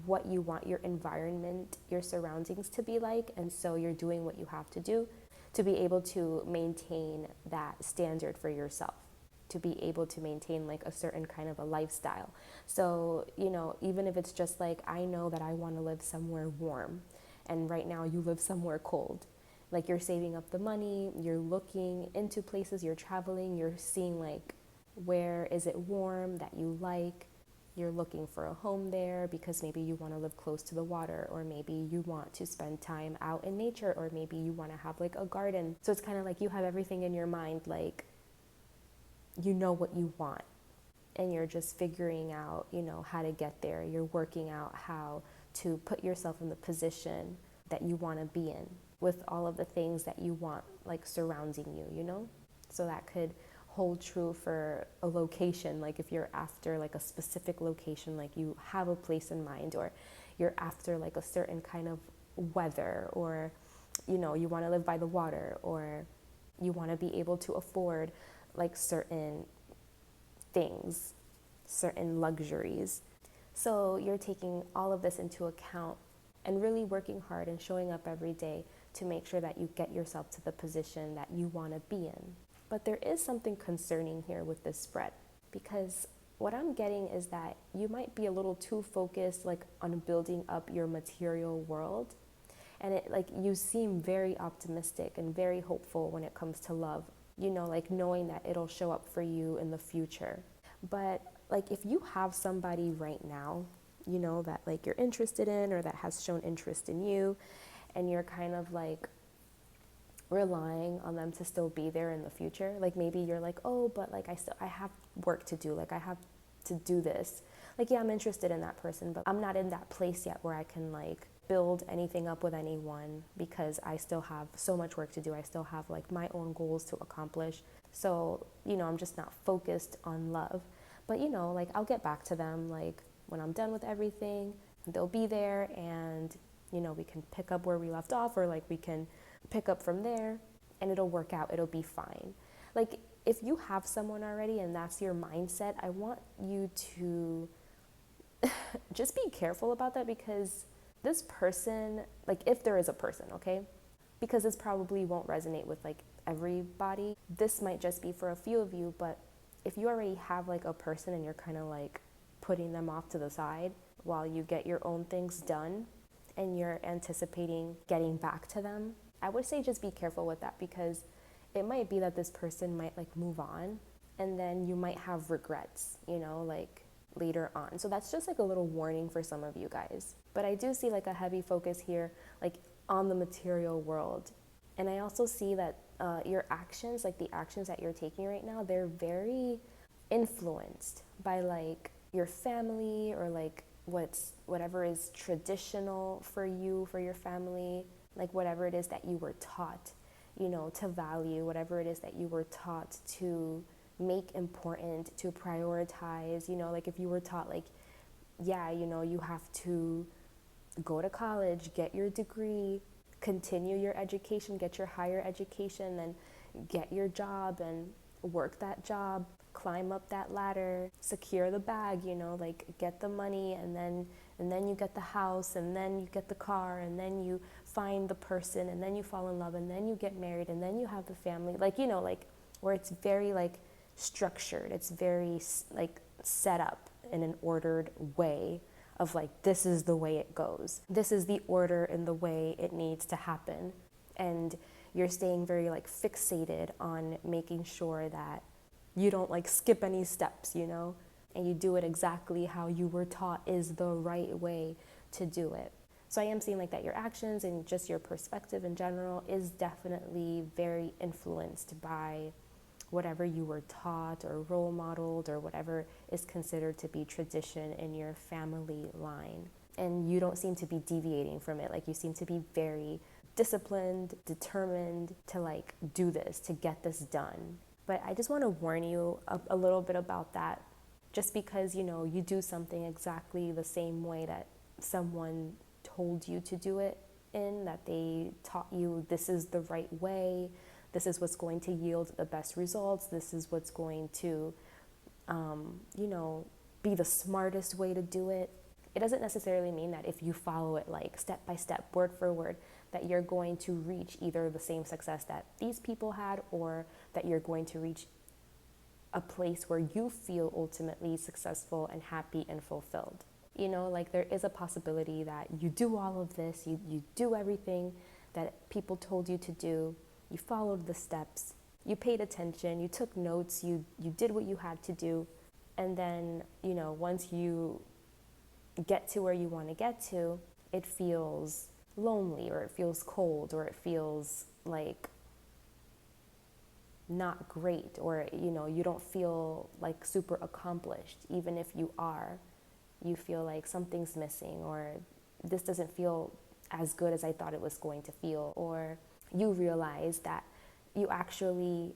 what you want your environment, your surroundings to be like, and so you're doing what you have to do to be able to maintain that standard for yourself, to be able to maintain like a certain kind of a lifestyle. So, even if it's just like, I know that I want to live somewhere warm, and right now you live somewhere cold. Like you're saving up the money, you're looking into places, you're traveling, you're seeing like, where is it warm that you like? You're looking for a home there because maybe you want to live close to the water, or maybe you want to spend time out in nature, or maybe you want to have like a garden. So it's kind of like you have everything in your mind, like you know what you want, and you're just figuring out, how to get there. You're working out how to put yourself in the position that you want to be in with all of the things that you want like surrounding you, So that could hold true for a location, like if you're after like a specific location, like you have a place in mind, or you're after like a certain kind of weather, or you want to live by the water, or you want to be able to afford like certain things, certain luxuries. So you're taking all of this into account and really working hard and showing up every day to make sure that you get yourself to the position that you want to be in. But there is something concerning here with this spread, because what I'm getting is that you might be a little too focused like on building up your material world, and it like you seem very optimistic and very hopeful when it comes to love, like knowing that it'll show up for you in the future. But like if you have somebody right now, that like you're interested in, or that has shown interest in you, and you're kind of like relying on them to still be there in the future. Like maybe you're like, oh, but like I have work to do, like I have to do this. Like, yeah, I'm interested in that person, but I'm not in that place yet where I can like build anything up with anyone, because I still have so much work to do. I still have like my own goals to accomplish. So, I'm just not focused on love. But, like I'll get back to them like when I'm done with everything, they'll be there, and, we can pick up where we left off, or like we can pick up from there, and it'll work out. It'll be fine. Like if you have someone already and that's your mindset, I want you to just be careful about that, because this person, like if there is a person, okay, because this probably won't resonate with like everybody. This might just be for a few of you, but if you already have like a person and you're kind of like putting them off to the side while you get your own things done and you're anticipating getting back to them. I would say just be careful with that, because it might be that this person might like move on and then you might have regrets, you know, like later on. So that's just like a little warning for some of you guys. But I do see like a heavy focus here, like on the material world. And I also see that your actions, like the actions that you're taking right now, they're very influenced by like your family, or like whatever is traditional for you, for your family, like whatever it is that you were taught, you know, to value, whatever it is that you were taught to make important, to prioritize, you know, like if you were taught like, yeah, you know, you have to go to college, get your degree, continue your education, get your higher education, then get your job and work that job, climb up that ladder, secure the bag, you know, like get the money, and then you get the house, and then you get the car, and then you find the person, and then you fall in love, and then you get married, and then you have the family, like, you know, like where it's very like structured, it's very like set up in an ordered way of like, this is the way it goes, this is the order and the way it needs to happen. And you're staying very like fixated on making sure that you don't like skip any steps, you know, and you do it exactly how you were taught is the right way to do it. So I am seeing like that your actions and just your perspective in general is definitely very influenced by whatever you were taught or role modeled, or whatever is considered to be tradition in your family line. And you don't seem to be deviating from it. Like you seem to be very disciplined, determined to like do this, to get this done. But I just want to warn you a little bit about that. Just because, you know, you do something exactly the same way that someone told you to do it in, that they taught you this is the right way, this is what's going to yield the best results, this is what's going to, you know, be the smartest way to do it. It doesn't necessarily mean that if you follow it like step by step, word for word, that you're going to reach either the same success that these people had, or that you're going to reach a place where you feel ultimately successful and happy and fulfilled. You know, like there is a possibility that you do all of this, you do everything that people told you to do, you followed the steps, you paid attention, you took notes, you did what you had to do, and then, you know, once you get to where you want to get to, it feels lonely, or it feels cold, or it feels like not great, or, you know, you don't feel like super accomplished. Even if you are, you feel like something's missing, or this doesn't feel as good as I thought it was going to feel, or you realize that you actually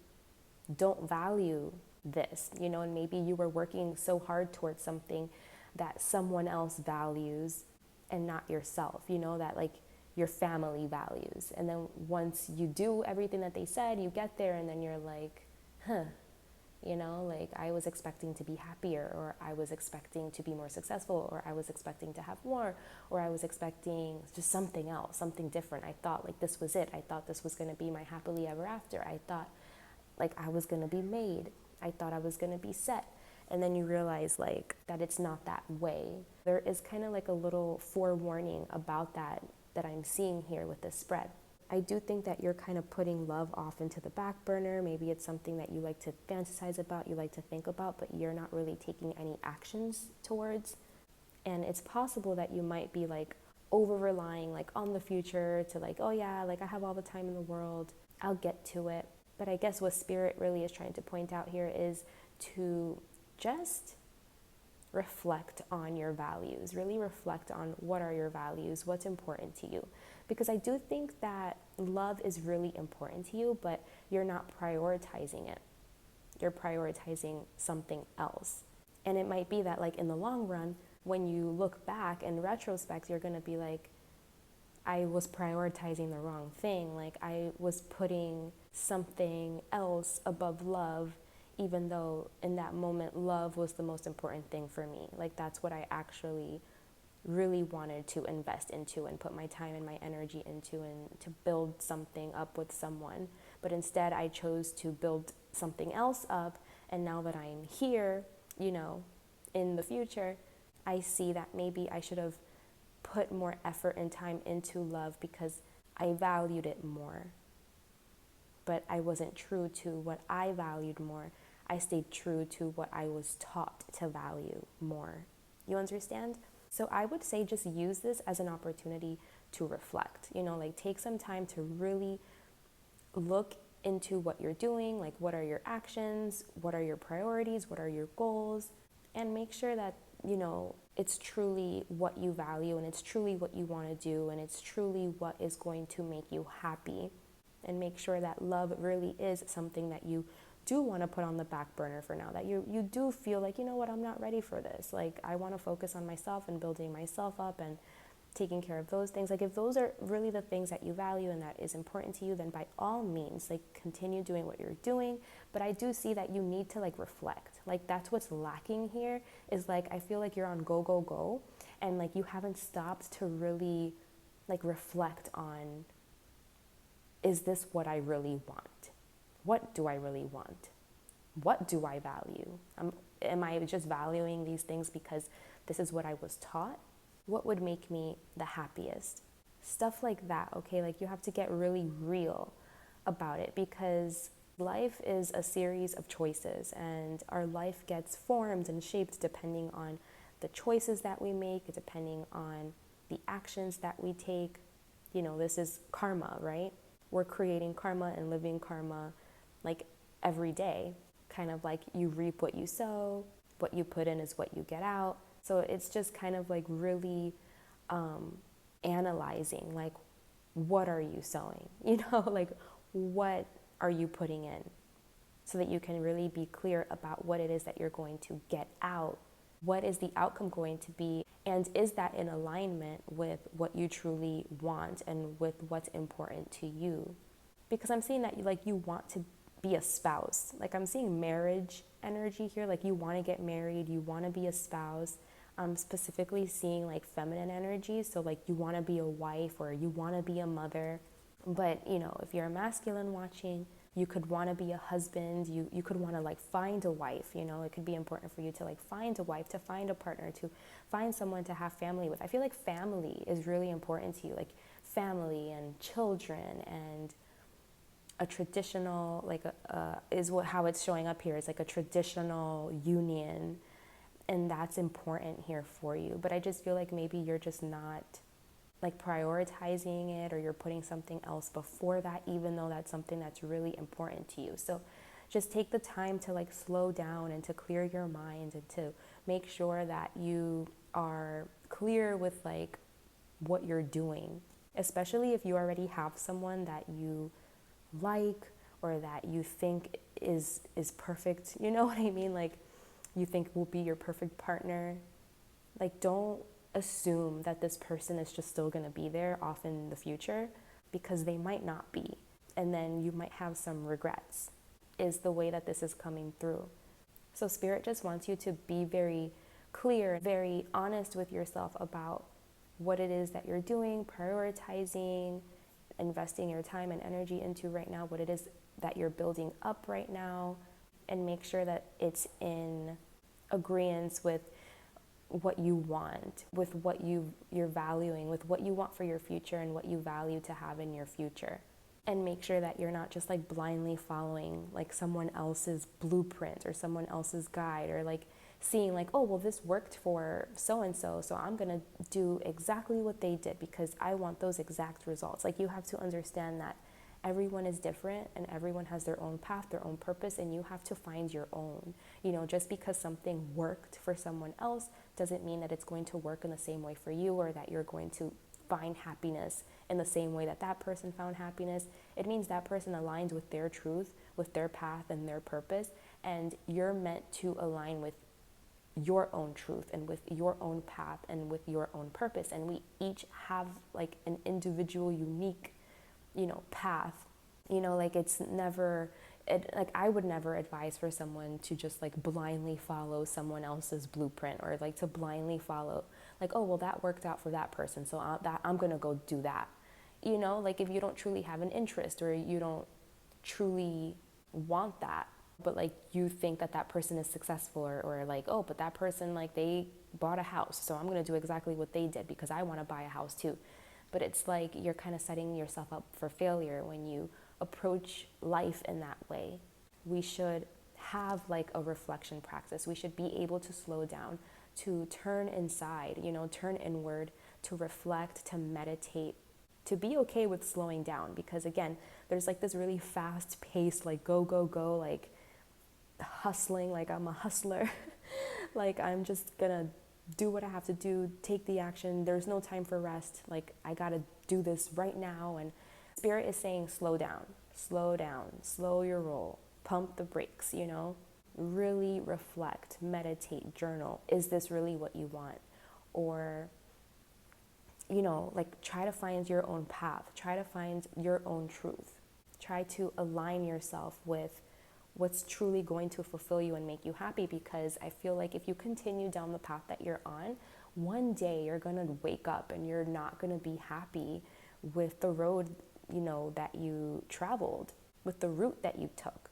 don't value this, you know, and maybe you were working so hard towards something that someone else values and not yourself, you know, that like your family values. And then once you do everything that they said, you get there, and then you're like, you know, like I was expecting to be happier, or I was expecting to be more successful, or I was expecting to have more, or I was expecting just something else, something different. I thought like this was it. I thought this was going to be my happily ever after. I thought like I was going to be made. I thought I was going to be set. And then you realize like that it's not that way. There is kind of like a little forewarning about that I'm seeing here with this spread. I do think that you're kind of putting love off into the back burner. Maybe it's something that you like to fantasize about, you like to think about, but you're not really taking any actions towards. And it's possible that you might be like over relying like on the future to like, oh yeah, like I have all the time in the world, I'll get to it. But I guess what Spirit really is trying to point out here is to just reflect on your values, really reflect on what are your values, what's important to you. Because I do think that love is really important to you, but you're not prioritizing it. You're prioritizing something else. And it might be that like in the long run, when you look back in retrospect, you're going to be like, I was prioritizing the wrong thing. Like I was putting something else above love, even though in that moment, love was the most important thing for me. Like that's what I actually really wanted to invest into and put my time and my energy into, and to build something up with someone. But instead I chose to build something else up. And now that I'm here, you know, in the future, I see that maybe I should have put more effort and time into love because I valued it more. But I wasn't true to what I valued more. I stayed true to what I was taught to value more. You understand? So I would say just use this as an opportunity to reflect. Like take some time to really look into what you're doing, like what are your actions, what are your priorities, what are your goals, and make sure that, it's truly what you value and it's truly what you want to do and it's truly what is going to make you happy. And make sure that love really is something that you do want to put on the back burner for now, that you do feel like, I'm not ready for this. Like, I want to focus on myself and building myself up and taking care of those things. Like, if those are really the things that you value and that is important to you, then by all means, like, continue doing what you're doing. But I do see that you need to, like, reflect. Like, that's what's lacking here is, like, I feel like you're on go, go, go. And, like, you haven't stopped to really, like, reflect on, is this what I really want? What do I really want? What do I value? Am I just valuing these things because this is what I was taught? What would make me the happiest? Stuff like that, okay? Like, you have to get really real about it because life is a series of choices and our life gets formed and shaped depending on the choices that we make, depending on the actions that we take. This is karma, right? We're creating karma and living karma like every day. Kind of like you reap what you sow, what you put in is what you get out. So it's just kind of like really analyzing, like, what are you sowing? Like, what are you putting in? So that you can really be clear about what it is that you're going to get out. What is the outcome going to be? And is that in alignment with what you truly want and with what's important to you? Because I'm seeing that you want to be a spouse. Like, I'm seeing marriage energy here. Like, you want to get married, you want to be a spouse. I'm specifically seeing like feminine energy. So like you want to be a wife or you want to be a mother. But if you're a masculine watching, you could want to be a husband. You could want to like find a wife. It could be important for you to like find a wife, to find a partner, to find someone to have family with. I feel like family is really important to you, like family and children and a traditional, like how it's showing up here is like a traditional union, and that's important here for you. But I just feel like maybe you're just not like prioritizing it, or you're putting something else before that, even though that's something that's really important to you. So just take the time to like slow down and to clear your mind and to make sure that you are clear with like what you're doing, especially if you already have someone that you like or that you think is perfect. You know what I mean? Like, you think will be your perfect partner. Like, don't assume that this person is just still going to be there off in the future, because they might not be. And then you might have some regrets, is the way that this is coming through. So Spirit just wants you to be very clear, very honest with yourself about what it is that you're doing, prioritizing, investing your time and energy into right now, what it is that you're building up right now, and make sure that it's in agreement with what you want, with what you're valuing, with what you want for your future and what you value to have in your future. And make sure that you're not just like blindly following like someone else's blueprint or someone else's guide, or like seeing like, oh, well, this worked for so-and-so, so I'm going to do exactly what they did because I want those exact results. Like, you have to understand that everyone is different and everyone has their own path, their own purpose, and you have to find your own. Just because something worked for someone else doesn't mean that it's going to work in the same way for you, or that you're going to find happiness in the same way that that person found happiness. It means that person aligns with their truth, with their path and their purpose, and you're meant to align with your own truth and with your own path and with your own purpose. And we each have like an individual, unique, path. Like, it's never, like, I would never advise for someone to just like blindly follow someone else's blueprint, or like to blindly follow like, oh, well, that worked out for that person, so I'm gonna go do that. Like, if you don't truly have an interest or you don't truly want that, but like you think that that person is successful, or like, oh, but that person, like, they bought a house, so I'm going to do exactly what they did because I want to buy a house too. But it's like you're kind of setting yourself up for failure when you approach life in that way. We should have like a reflection practice. We should be able to slow down, to turn inside, turn inward, to reflect, to meditate, to be okay with slowing down. Because again, there's like this really fast paced, like go, go, go, like hustling, like I'm a hustler. Like I'm just gonna do what I have to do, take the action. There's no time for rest. Like I gotta do this right now. And Spirit is saying slow down, slow your roll, pump the brakes, really reflect, meditate, journal. Is this really what you want? Or like try to find your own path, try to find your own truth, try to align yourself with what's truly going to fulfill you and make you happy. Because I feel like if you continue down the path that you're on, one day you're going to wake up and you're not going to be happy with the road, that you traveled, with the route that you took,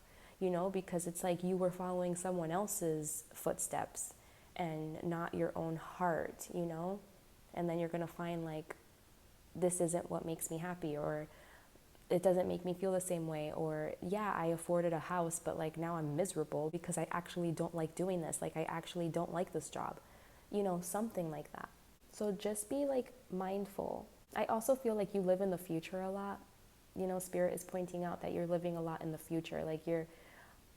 because it's like you were following someone else's footsteps and not your own heart, and then you're going to find like, this isn't what makes me happy, or it doesn't make me feel the same way, or yeah, I afforded a house, but like now I'm miserable because I actually don't like doing this. Like I actually don't like this job, something like that. So just be like mindful. I also feel like you live in the future a lot. Spirit is pointing out that you're living a lot in the future. Like you're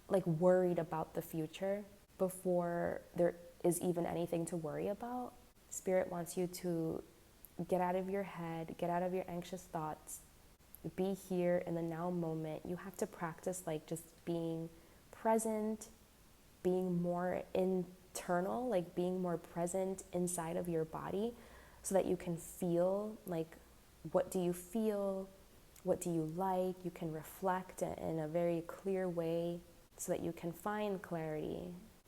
like worried about the future before there is even anything to worry about. Spirit wants you to get out of your head, get out of your anxious thoughts, be here in the now moment. You have to practice like just being present, being more internal, like being more present inside of your body, so that you can feel like, what do you feel? What do you like? You can reflect in a very clear way so that you can find clarity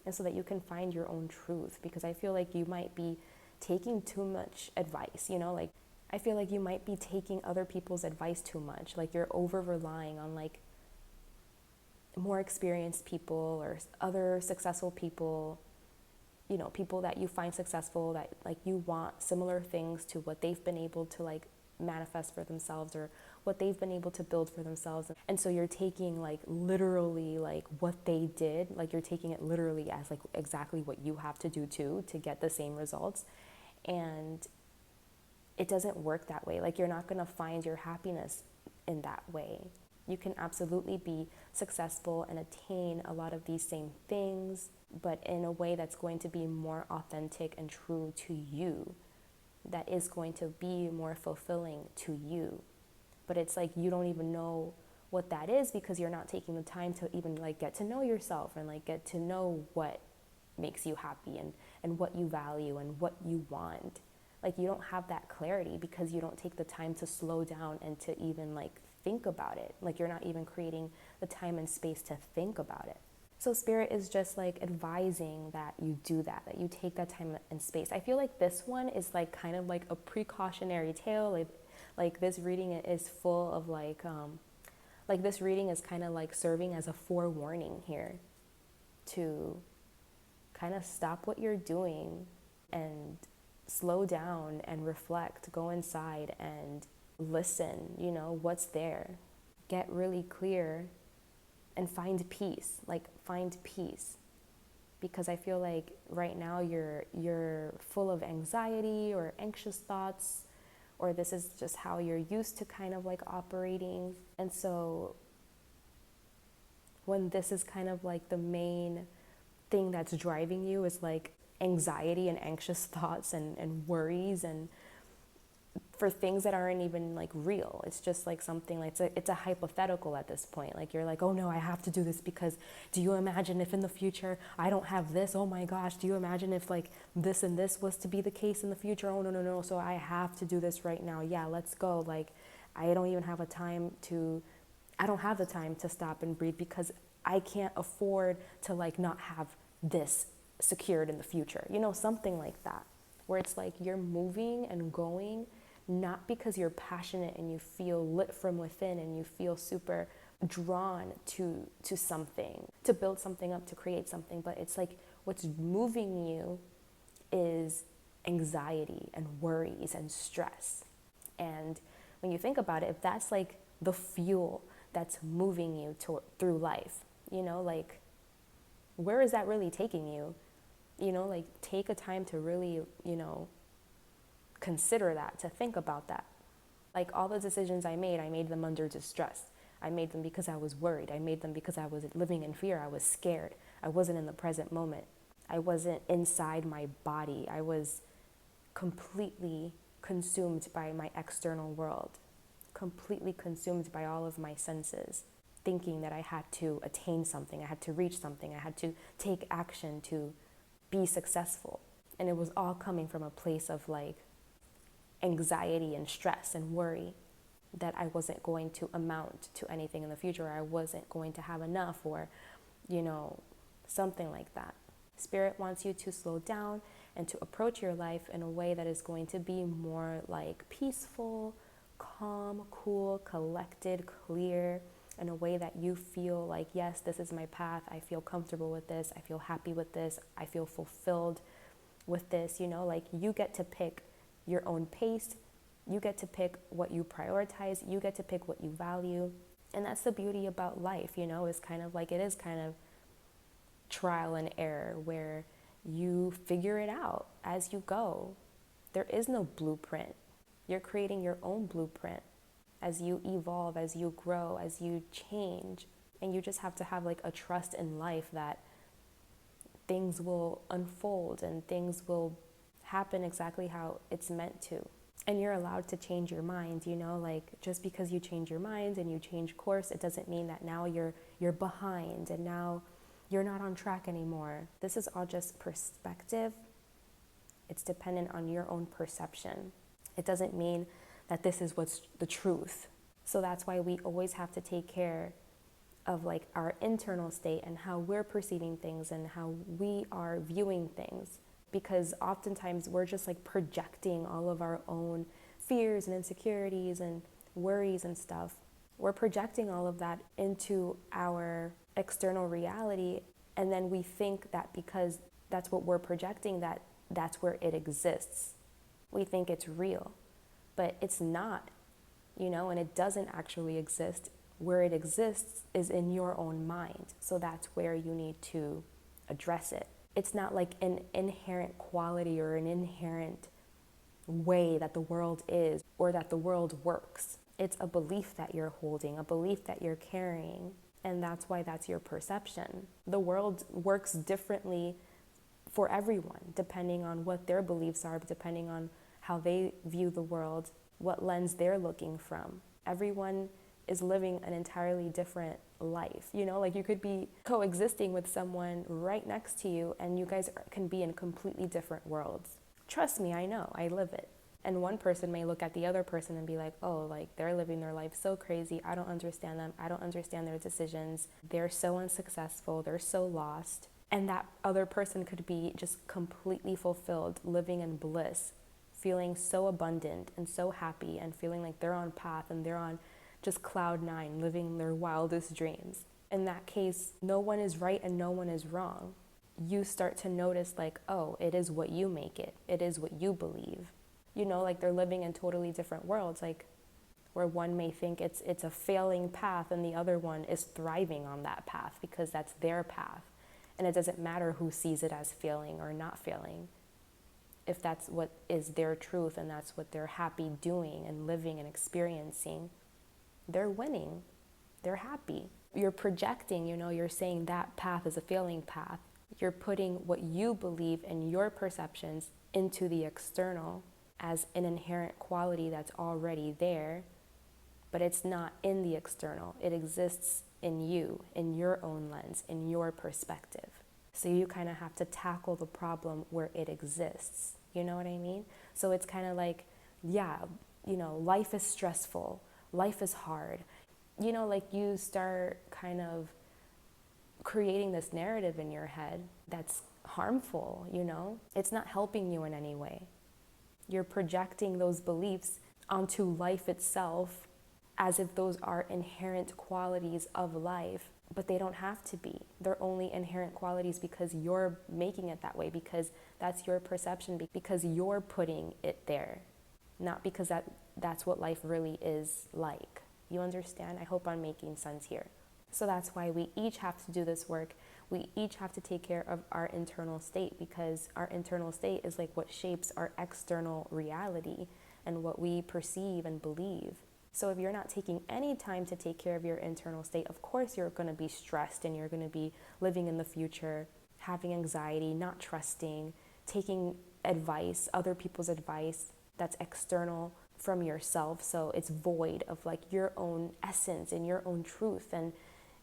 and so that you can find your own truth. Because I feel like you might be taking too much advice, like I feel like you might be taking other people's advice too much. Like you're over relying on like more experienced people or other successful people, people that you find successful, that like you want similar things to what they've been able to like manifest for themselves or what they've been able to build for themselves. And so you're taking like literally like what they did, like you're taking it literally as like exactly what you have to do too to get the same results. And it doesn't work that way. Like you're not going to find your happiness in that way. You can absolutely be successful and attain a lot of these same things, but in a way that's going to be more authentic and true to you, that is going to be more fulfilling to you. But it's like you don't even know what that is because you're not taking the time to even like get to know yourself and like get to know what makes you happy and what you value and what you want. Like you don't have that clarity because you don't take the time to slow down and to even like think about it. Like you're not even creating the time and space to think about it. So Spirit is just like advising that you do that you take that time and space. I feel like this one is like kind of like a precautionary tale. Like this reading is full of like this reading is kind of like serving as a forewarning here to kind of stop what you're doing and slow down and reflect, go inside and listen, what's there. Get really clear and find peace, because I feel like right now you're full of anxiety or anxious thoughts, or this is just how you're used to kind of like operating. And so when this is kind of like the main thing that's driving you is like anxiety and anxious thoughts and worries and for things that aren't even like real. It's just like something like it's a hypothetical at this point. Like you're like, oh no, I have to do this because do you imagine if in the future I don't have this? Oh my gosh, do you imagine if like this and this was to be the case in the future? Oh no, so I have to do this right now. Yeah, let's go. Like I don't have the time to stop and breathe because I can't afford to like not have this secured in the future. Something like that, where it's like you're moving and going not because you're passionate and you feel lit from within and you feel super drawn to something, to build something up, to create something, but it's like what's moving you is anxiety and worries and stress. And when you think about it, if that's like the fuel that's moving you through life, like where is that really taking you? Like take a time to really, consider that, to think about that. Like all the decisions I made them under distress. I made them because I was worried. I made them because I was living in fear. I was scared. I wasn't in the present moment. I wasn't inside my body. I was completely consumed by my external world, completely consumed by all of my senses, thinking that I had to attain something, I had to reach something, I had to take action to be successful. And it was all coming from a place of like anxiety and stress and worry that I wasn't going to amount to anything in the future, or I wasn't going to have enough, or, something like that. Spirit wants you to slow down and to approach your life in a way that is going to be more like peaceful, calm, cool, collected, clear, in a way that you feel like, yes, this is my path. I feel comfortable with this. I feel happy with this. I feel fulfilled with this. Like you get to pick your own pace. You get to pick what you prioritize. You get to pick what you value. And that's the beauty about life, is kind of like, it is kind of trial and error where you figure it out as you go. There is no blueprint. You're creating your own blueprint as you evolve, as you grow, as you change. And you just have to have like a trust in life that things will unfold and things will happen exactly how it's meant to. And you're allowed to change your mind, like just because you change your mind and you change course, it doesn't mean that now you're behind and now you're not on track anymore. This is all just perspective. It's dependent on your own perception. It doesn't mean that this is what's the truth. So that's why we always have to take care of like our internal state and how we're perceiving things and how we are viewing things. Because oftentimes we're just like projecting all of our own fears and insecurities and worries and stuff. We're projecting all of that into our external reality, and then we think that because that's what we're projecting, that's where it exists. We think it's real, but it's not, and it doesn't actually exist. Where it exists is in your own mind. So that's where you need to address it. It's not like an inherent quality or an inherent way that the world is or that the world works. It's a belief that you're holding, a belief that you're carrying, and that's why that's your perception. The world works differently for everyone, depending on what their beliefs are, depending on how they view the world, what lens they're looking from. Everyone is living an entirely different life. Like you could be coexisting with someone right next to you and you guys can be in completely different worlds. Trust me, I know, I live it. And one person may look at the other person and be like, oh, like they're living their life so crazy. I don't understand them. I don't understand their decisions. They're so unsuccessful. They're so lost. And that other person could be just completely fulfilled, living in bliss, feeling so abundant and so happy and feeling like they're on path and they're on just cloud nine, living their wildest dreams. In that case, no one is right and no one is wrong. You start to notice like, oh, it is what you make it. It is what you believe. Like they're living in totally different worlds, like where one may think it's a failing path and the other one is thriving on that path because that's their path. And it doesn't matter who sees it as failing or not failing. If that's what is their truth and that's what they're happy doing and living and experiencing, they're winning. They're happy. You're projecting, you're saying that path is a failing path. You're putting what you believe and your perceptions into the external as an inherent quality that's already there, but it's not in the external. It exists in you, in your own lens, in your perspective. So you kind of have to tackle the problem where it exists. You know what I mean? So it's kind of like, yeah, life is stressful. Life is hard. Like you start kind of creating this narrative in your head that's harmful, It's not helping you in any way. You're projecting those beliefs onto life itself, as if those are inherent qualities of life, but they don't have to be. They're only inherent qualities because you're making it that way, because that's your perception, because you're putting it there, not because that's what life really is like. You understand? I hope I'm making sense here. So that's why we each have to do this work. We each have to take care of our internal state, because our internal state is like what shapes our external reality and what we perceive and believe. So if you're not taking any time to take care of your internal state, of course you're going to be stressed, and you're going to be living in the future, having anxiety, not trusting, taking advice, other people's advice that's external from yourself. So it's void of like your own essence and your own truth and,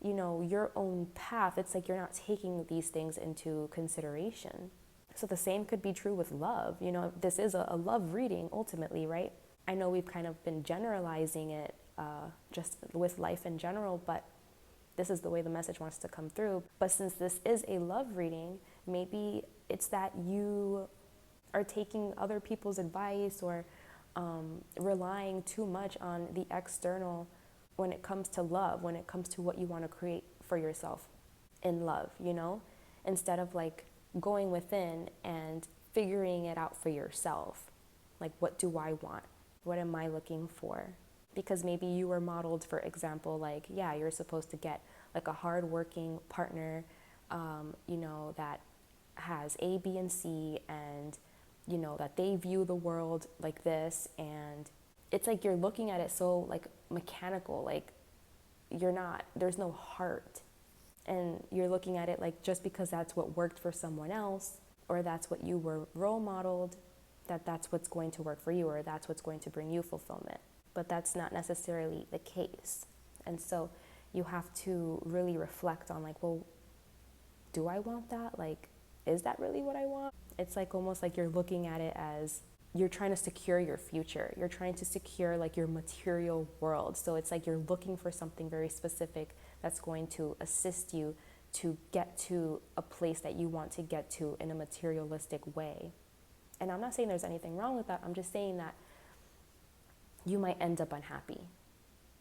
you know, your own path. It's like you're not taking these things into consideration. So the same could be true with love. You know, this is a love reading ultimately, right? I know we've kind of been generalizing it just with life in general, but this is the way the message wants to come through. But since this is a love reading, maybe it's that you are taking other people's advice or relying too much on the external when it comes to love, when it comes to what you want to create for yourself in love, you know, instead of like going within and figuring it out for yourself. Like, what do I want? What am I looking for? Because maybe you were modeled, for example, like, yeah, you're supposed to get like a hardworking partner, you know, that has A, B, and C, and, you know, that they view the world like this. And it's like you're looking at it so like mechanical, like you're not, there's no heart. And you're looking at it like just because that's what worked for someone else, or that's what you were role modeled, that's what's going to work for you, or that's what's going to bring you fulfillment. But that's not necessarily the case. And so you have to really reflect on like, well, do I want that? Like, is that really what I want? It's like almost like you're looking at it as you're trying to secure your future. You're trying to secure like your material world. So it's like you're looking for something very specific that's going to assist you to get to a place that you want to get to in a materialistic way. And I'm not saying there's anything wrong with that. I'm just saying that you might end up unhappy,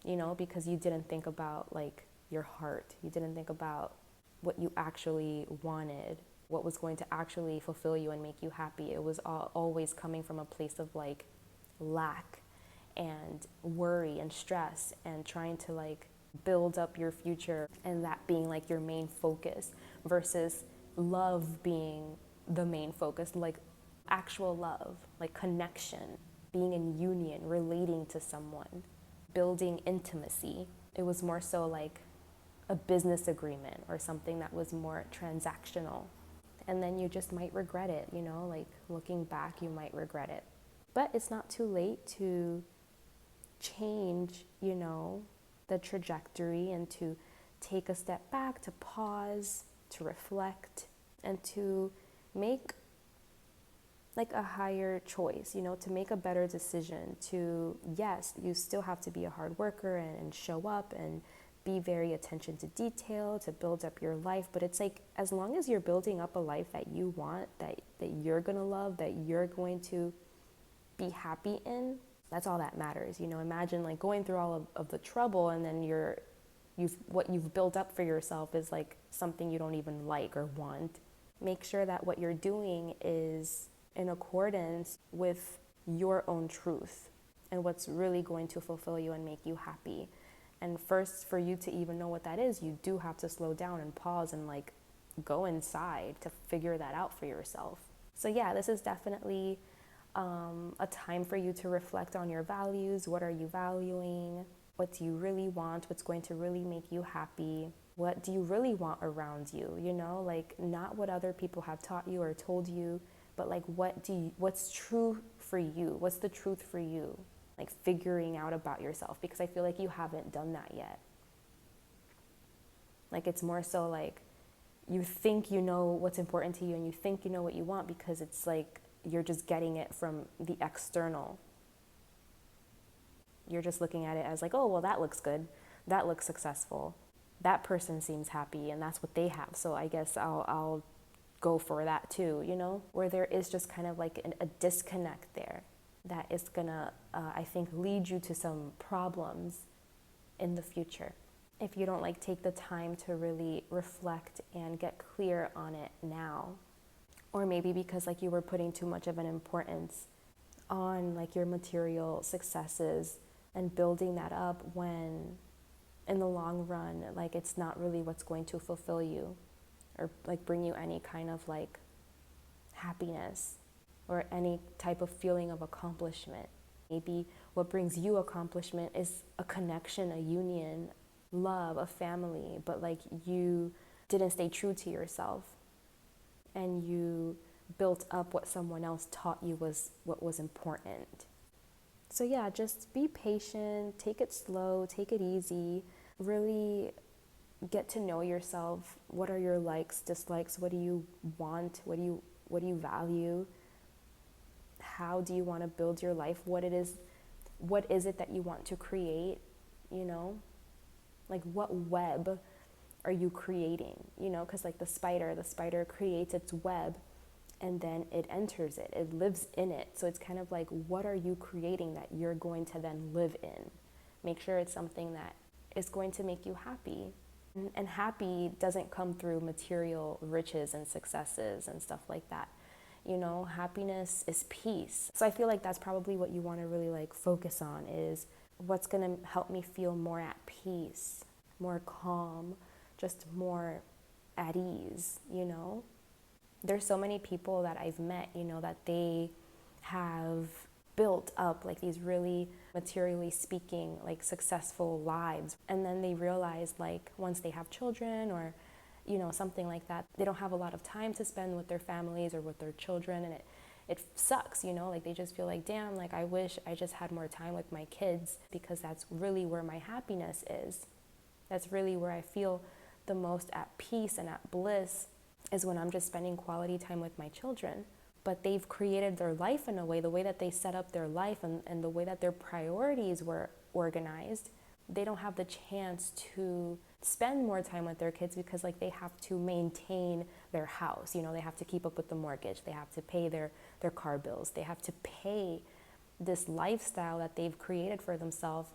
you know, because you didn't think about like your heart. You didn't think about what you actually wanted, what was going to actually fulfill you and make you happy. It was always coming from a place of like lack and worry and stress and trying to like build up your future, and that being like your main focus versus love being the main focus, like actual love, like connection, being in union, relating to someone, building intimacy. It was more so like a business agreement or something that was more transactional. And then you just might regret it, you know, like looking back, you might regret it. But it's not too late to change, you know, the trajectory and to take a step back, to pause, to reflect, and to make like a higher choice, you know, to make a better decision. To, yes, you still have to be a hard worker and show up and be very attention to detail to build up your life. But it's like, as long as you're building up a life that you want, that you're gonna love, that you're going to be happy in, that's all that matters. You know, imagine like going through all of the trouble, and then what you've built up for yourself is like something you don't even like or want. Make sure that what you're doing is in accordance with your own truth and what's really going to fulfill you and make you happy. And first, for you to even know what that is, you do have to slow down and pause and like go inside to figure that out for yourself. So yeah, this is definitely a time for you to reflect on your values. What are you valuing? What do you really want? What's going to really make you happy? What do you really want around you? You know, like not what other people have taught you or told you, but like what's true for you? What's the truth for you? Like figuring out about yourself, because I feel like you haven't done that yet. Like it's more so like you think you know what's important to you and you think you know what you want, because it's like you're just getting it from the external. You're just looking at it as like, oh, well, that looks good. That looks successful. That person seems happy and that's what they have. So I guess I'll go for that too, you know, where there is just kind of like a disconnect there that is gonna, I think, lead you to some problems in the future. If you don't like take the time to really reflect and get clear on it now, or maybe because like you were putting too much of an importance on like your material successes and building that up, when in the long run, like it's not really what's going to fulfill you or like bring you any kind of like happiness or any type of feeling of accomplishment. Maybe what brings you accomplishment is a connection, a union, love, a family, but like you didn't stay true to yourself and you built up what someone else taught you was what was important. So yeah, just be patient, take it slow, take it easy, really get to know yourself. What are your likes, dislikes? What do you want? What do you value? How do you want to build your life? What is it that you want to create? You know, like what web are you creating? You know, because like the spider creates its web and then it enters it, it lives in it. So it's kind of like, what are you creating that you're going to then live in? Make sure it's something that is going to make you happy. And happy doesn't come through material riches and successes and stuff like that. You know, happiness is peace. So I feel like that's probably what you want to really like focus on, is what's going to help me feel more at peace, more calm, just more at ease, you know? There's so many people that I've met, you know, that they have built up like these really materially speaking like successful lives, and then they realize like once they have children or you know something like that, they don't have a lot of time to spend with their families or with their children, and it sucks, you know, like they just feel like, damn, like I wish I just had more time with my kids, because that's really where my happiness is. That's really where I feel the most at peace and at bliss, is when I'm just spending quality time with my children. But they've created their life in a way, the way that they set up their life and the way that their priorities were organized, they don't have the chance to spend more time with their kids, because like they have to maintain their house, you know, they have to keep up with the mortgage, they have to pay their car bills, they have to pay this lifestyle that they've created for themselves.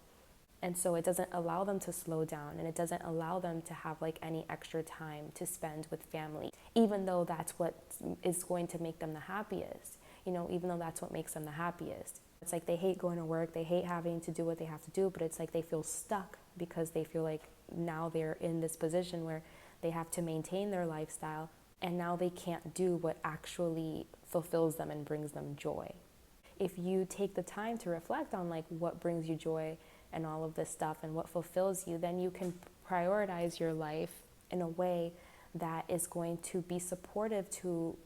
And so it doesn't allow them to slow down, and it doesn't allow them to have like any extra time to spend with family, even though that's what is going to make them the happiest, you know, even though that's what makes them the happiest. It's like they hate going to work, they hate having to do what they have to do, but it's like they feel stuck because they feel like now they're in this position where they have to maintain their lifestyle, and now they can't do what actually fulfills them and brings them joy. If you take the time to reflect on like what brings you joy and all of this stuff and what fulfills you, then you can prioritize your life in a way that is going to be supportive to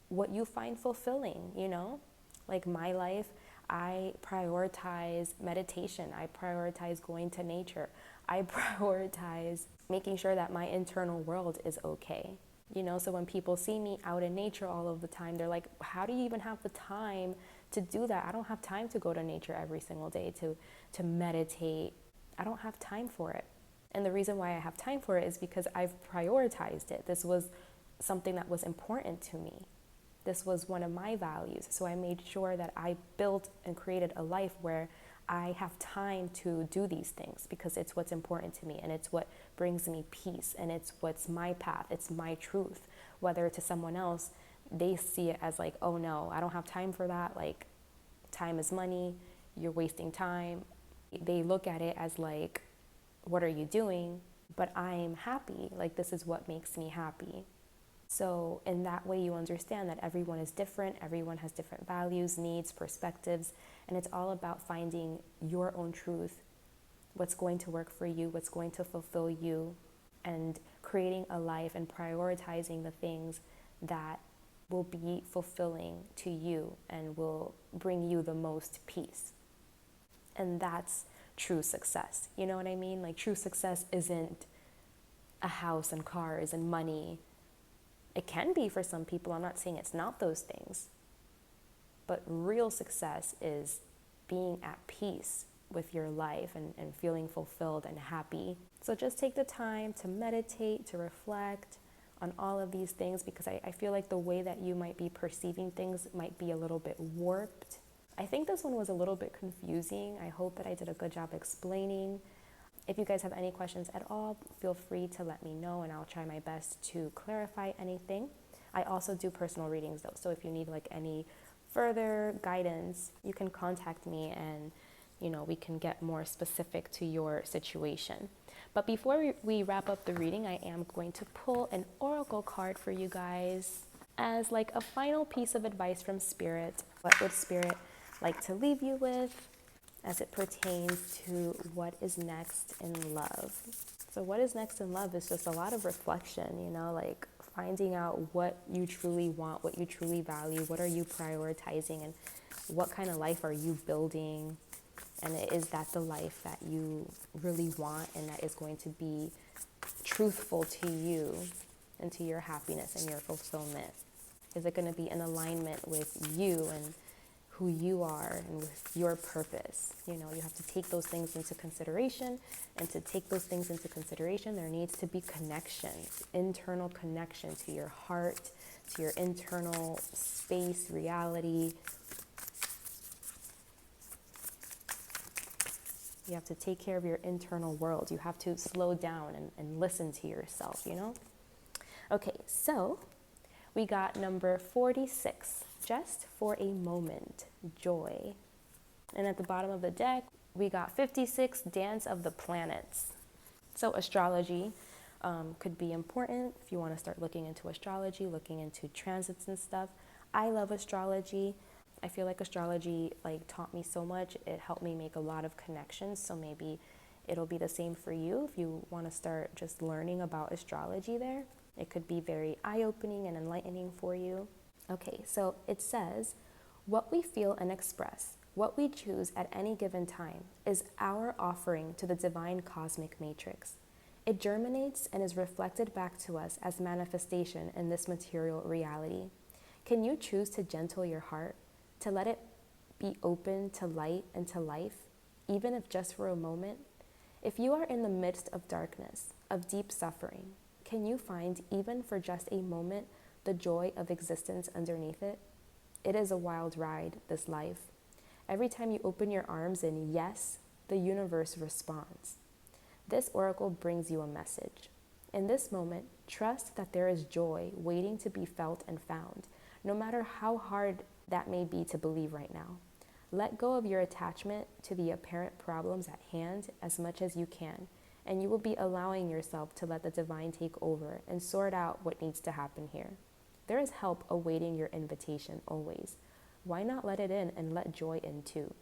what you find fulfilling, you know? Like my life, I prioritize meditation, I prioritize going to nature, I prioritize making sure that my internal world is okay. You know, so when people see me out in nature all of the time, they're like, how do you even have the time to do that? I don't have time to go to nature every single day to meditate. I don't have time for it. And the reason why I have time for it is because I've prioritized it. This was something that was important to me. This was one of my values. So I made sure that I built and created a life where I have time to do these things, because it's what's important to me and it's what brings me peace, and it's what's my path, it's my truth. Whether to someone else, they see it as like, oh no, I don't have time for that, like time is money, you're wasting time. They look at it as like, what are you doing? But I'm happy, like this is what makes me happy. So in that way you understand that everyone is different, everyone has different values, needs, perspectives, and it's all about finding your own truth, what's going to work for you, what's going to fulfill you, and creating a life and prioritizing the things that will be fulfilling to you and will bring you the most peace. And that's true success. You know what I mean? Like true success isn't a house and cars and money. It can be for some people. I'm not saying it's not those things. But real success is being at peace with your life and feeling fulfilled and happy. So just take the time to meditate, to reflect on all of these things, because I feel like the way that you might be perceiving things might be a little bit warped. I think this one was a little bit confusing. I hope that I did a good job explaining. If you guys have any questions at all, feel free to let me know and I'll try my best to clarify anything. I also do personal readings though, so if you need like any further guidance, you can contact me and we can get more specific to your situation. But before we wrap up the reading, I am going to pull an oracle card for you guys as like a final piece of advice from Spirit. What would Spirit like to leave you with as it pertains to what is next in love? So what is next in love is just a lot of reflection, like finding out what you truly want, what you truly value, what are you prioritizing, and what kind of life are you building? And is that the life that you really want and that is going to be truthful to you and to your happiness and your fulfillment? Is it going to be in alignment with you and who you are and with your purpose? You have to take those things into consideration. And to take those things into consideration, there needs to be connection, internal connection to your heart, to your internal space, reality. You have to take care of your internal world. You have to slow down and listen to yourself, Okay, so we got number 46, just for a moment, joy. And at the bottom of the deck, we got 56, dance of the planets. So astrology could be important if you want to start looking into astrology, looking into transits and stuff. I love astrology. I feel like astrology taught me so much. It helped me make a lot of connections. So maybe it'll be the same for you if you want to start just learning about astrology there. It could be very eye-opening and enlightening for you. Okay, so it says, what we feel and express, what we choose at any given time, is our offering to the divine cosmic matrix. It germinates and is reflected back to us as manifestation in this material reality. Can you choose to gentle your heart, to let it be open to light and to life, even if just for a moment? If you are in the midst of darkness, of deep suffering, can you find, even for just a moment, the joy of existence underneath it? It is a wild ride, this life. Every time you open your arms in yes, the universe responds. This oracle brings you a message. In this moment, trust that there is joy waiting to be felt and found, no matter how hard that may be to believe right now. Let go of your attachment to the apparent problems at hand as much as you can, and you will be allowing yourself to let the divine take over and sort out what needs to happen here. There is help awaiting your invitation always. Why not let it in and let joy in too?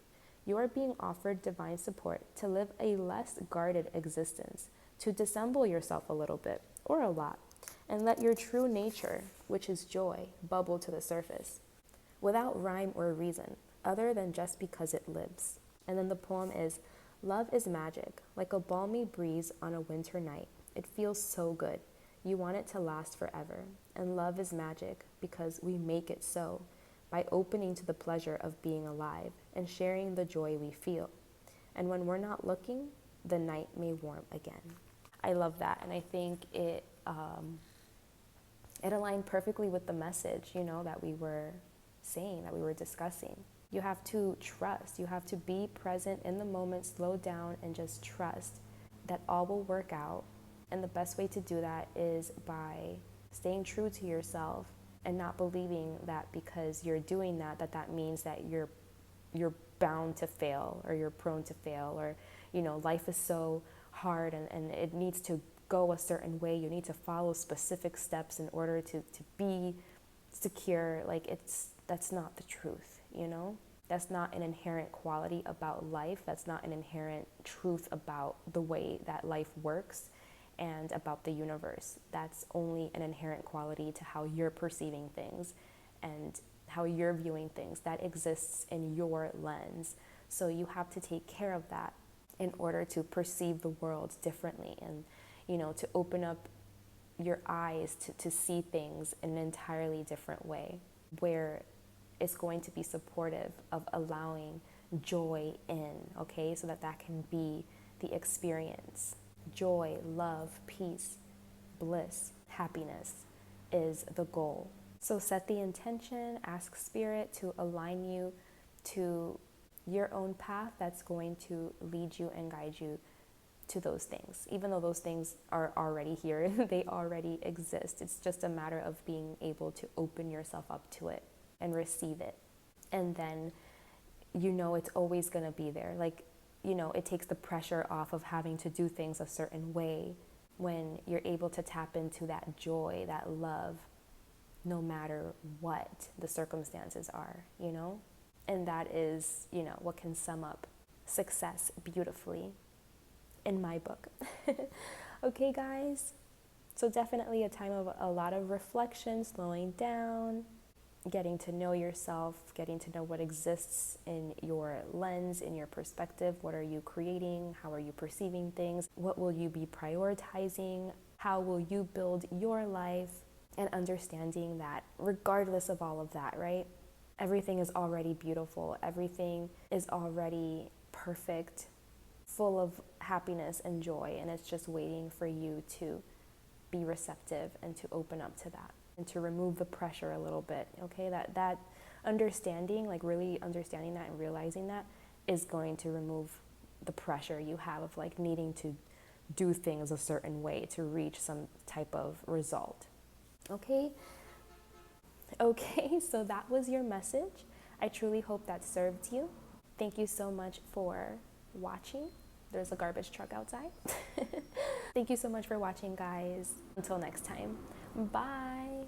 You are being offered divine support to live a less guarded existence, to dissemble yourself a little bit, or a lot, and let your true nature, which is joy, bubble to the surface, without rhyme or reason, other than just because it lives. And then the poem is, love is magic, like a balmy breeze on a winter night. It feels so good. You want it to last forever. And love is magic because we make it so, by opening to the pleasure of being alive and sharing the joy we feel. And when we're not looking, the night may warm again. I love that, and I think it aligned perfectly with the message, that we were saying, that we were discussing. You have to trust. You have to be present in the moment, slow down, and just trust that all will work out. And the best way to do that is by staying true to yourself and not believing that because you're doing that, that means that you're bound to fail, or you're prone to fail, or life is so hard and it needs to go a certain way. You need to follow specific steps in order to be secure. That's not the truth, That's not an inherent quality about life. That's not an inherent truth about the way that life works and about the universe. That's only an inherent quality to how you're perceiving things and how you're viewing things. That exists in your lens. So you have to take care of that in order to perceive the world differently and, to open up your eyes to see things in an entirely different way, where it's going to be supportive of allowing joy in, okay? So that can be the experience. Joy, love, peace, bliss, happiness is the goal. So set the intention, ask Spirit to align you to your own path that's going to lead you and guide you to those things. Even though those things are already here, they already exist. It's just a matter of being able to open yourself up to it and receive it. And then, it's always going to be there. Like, it takes the pressure off of having to do things a certain way when you're able to tap into that joy, that love, no matter what the circumstances are, And that is, what can sum up success beautifully in my book. Okay, guys? So definitely a time of a lot of reflection, slowing down, getting to know yourself, getting to know what exists in your lens, in your perspective. What are you creating? How are you perceiving things? What will you be prioritizing? How will you build your life? And understanding that regardless of all of that, right? Everything is already beautiful. Everything is already perfect, full of happiness and joy. And it's just waiting for you to be receptive and to open up to that and to remove the pressure a little bit, okay? That understanding, like really understanding that and realizing that is going to remove the pressure you have of like needing to do things a certain way to reach some type of result. Okay, so that was your message. I truly hope that served you. Thank you so much for watching. There's a garbage truck outside. Thank you so much for watching, guys. Until next time, bye.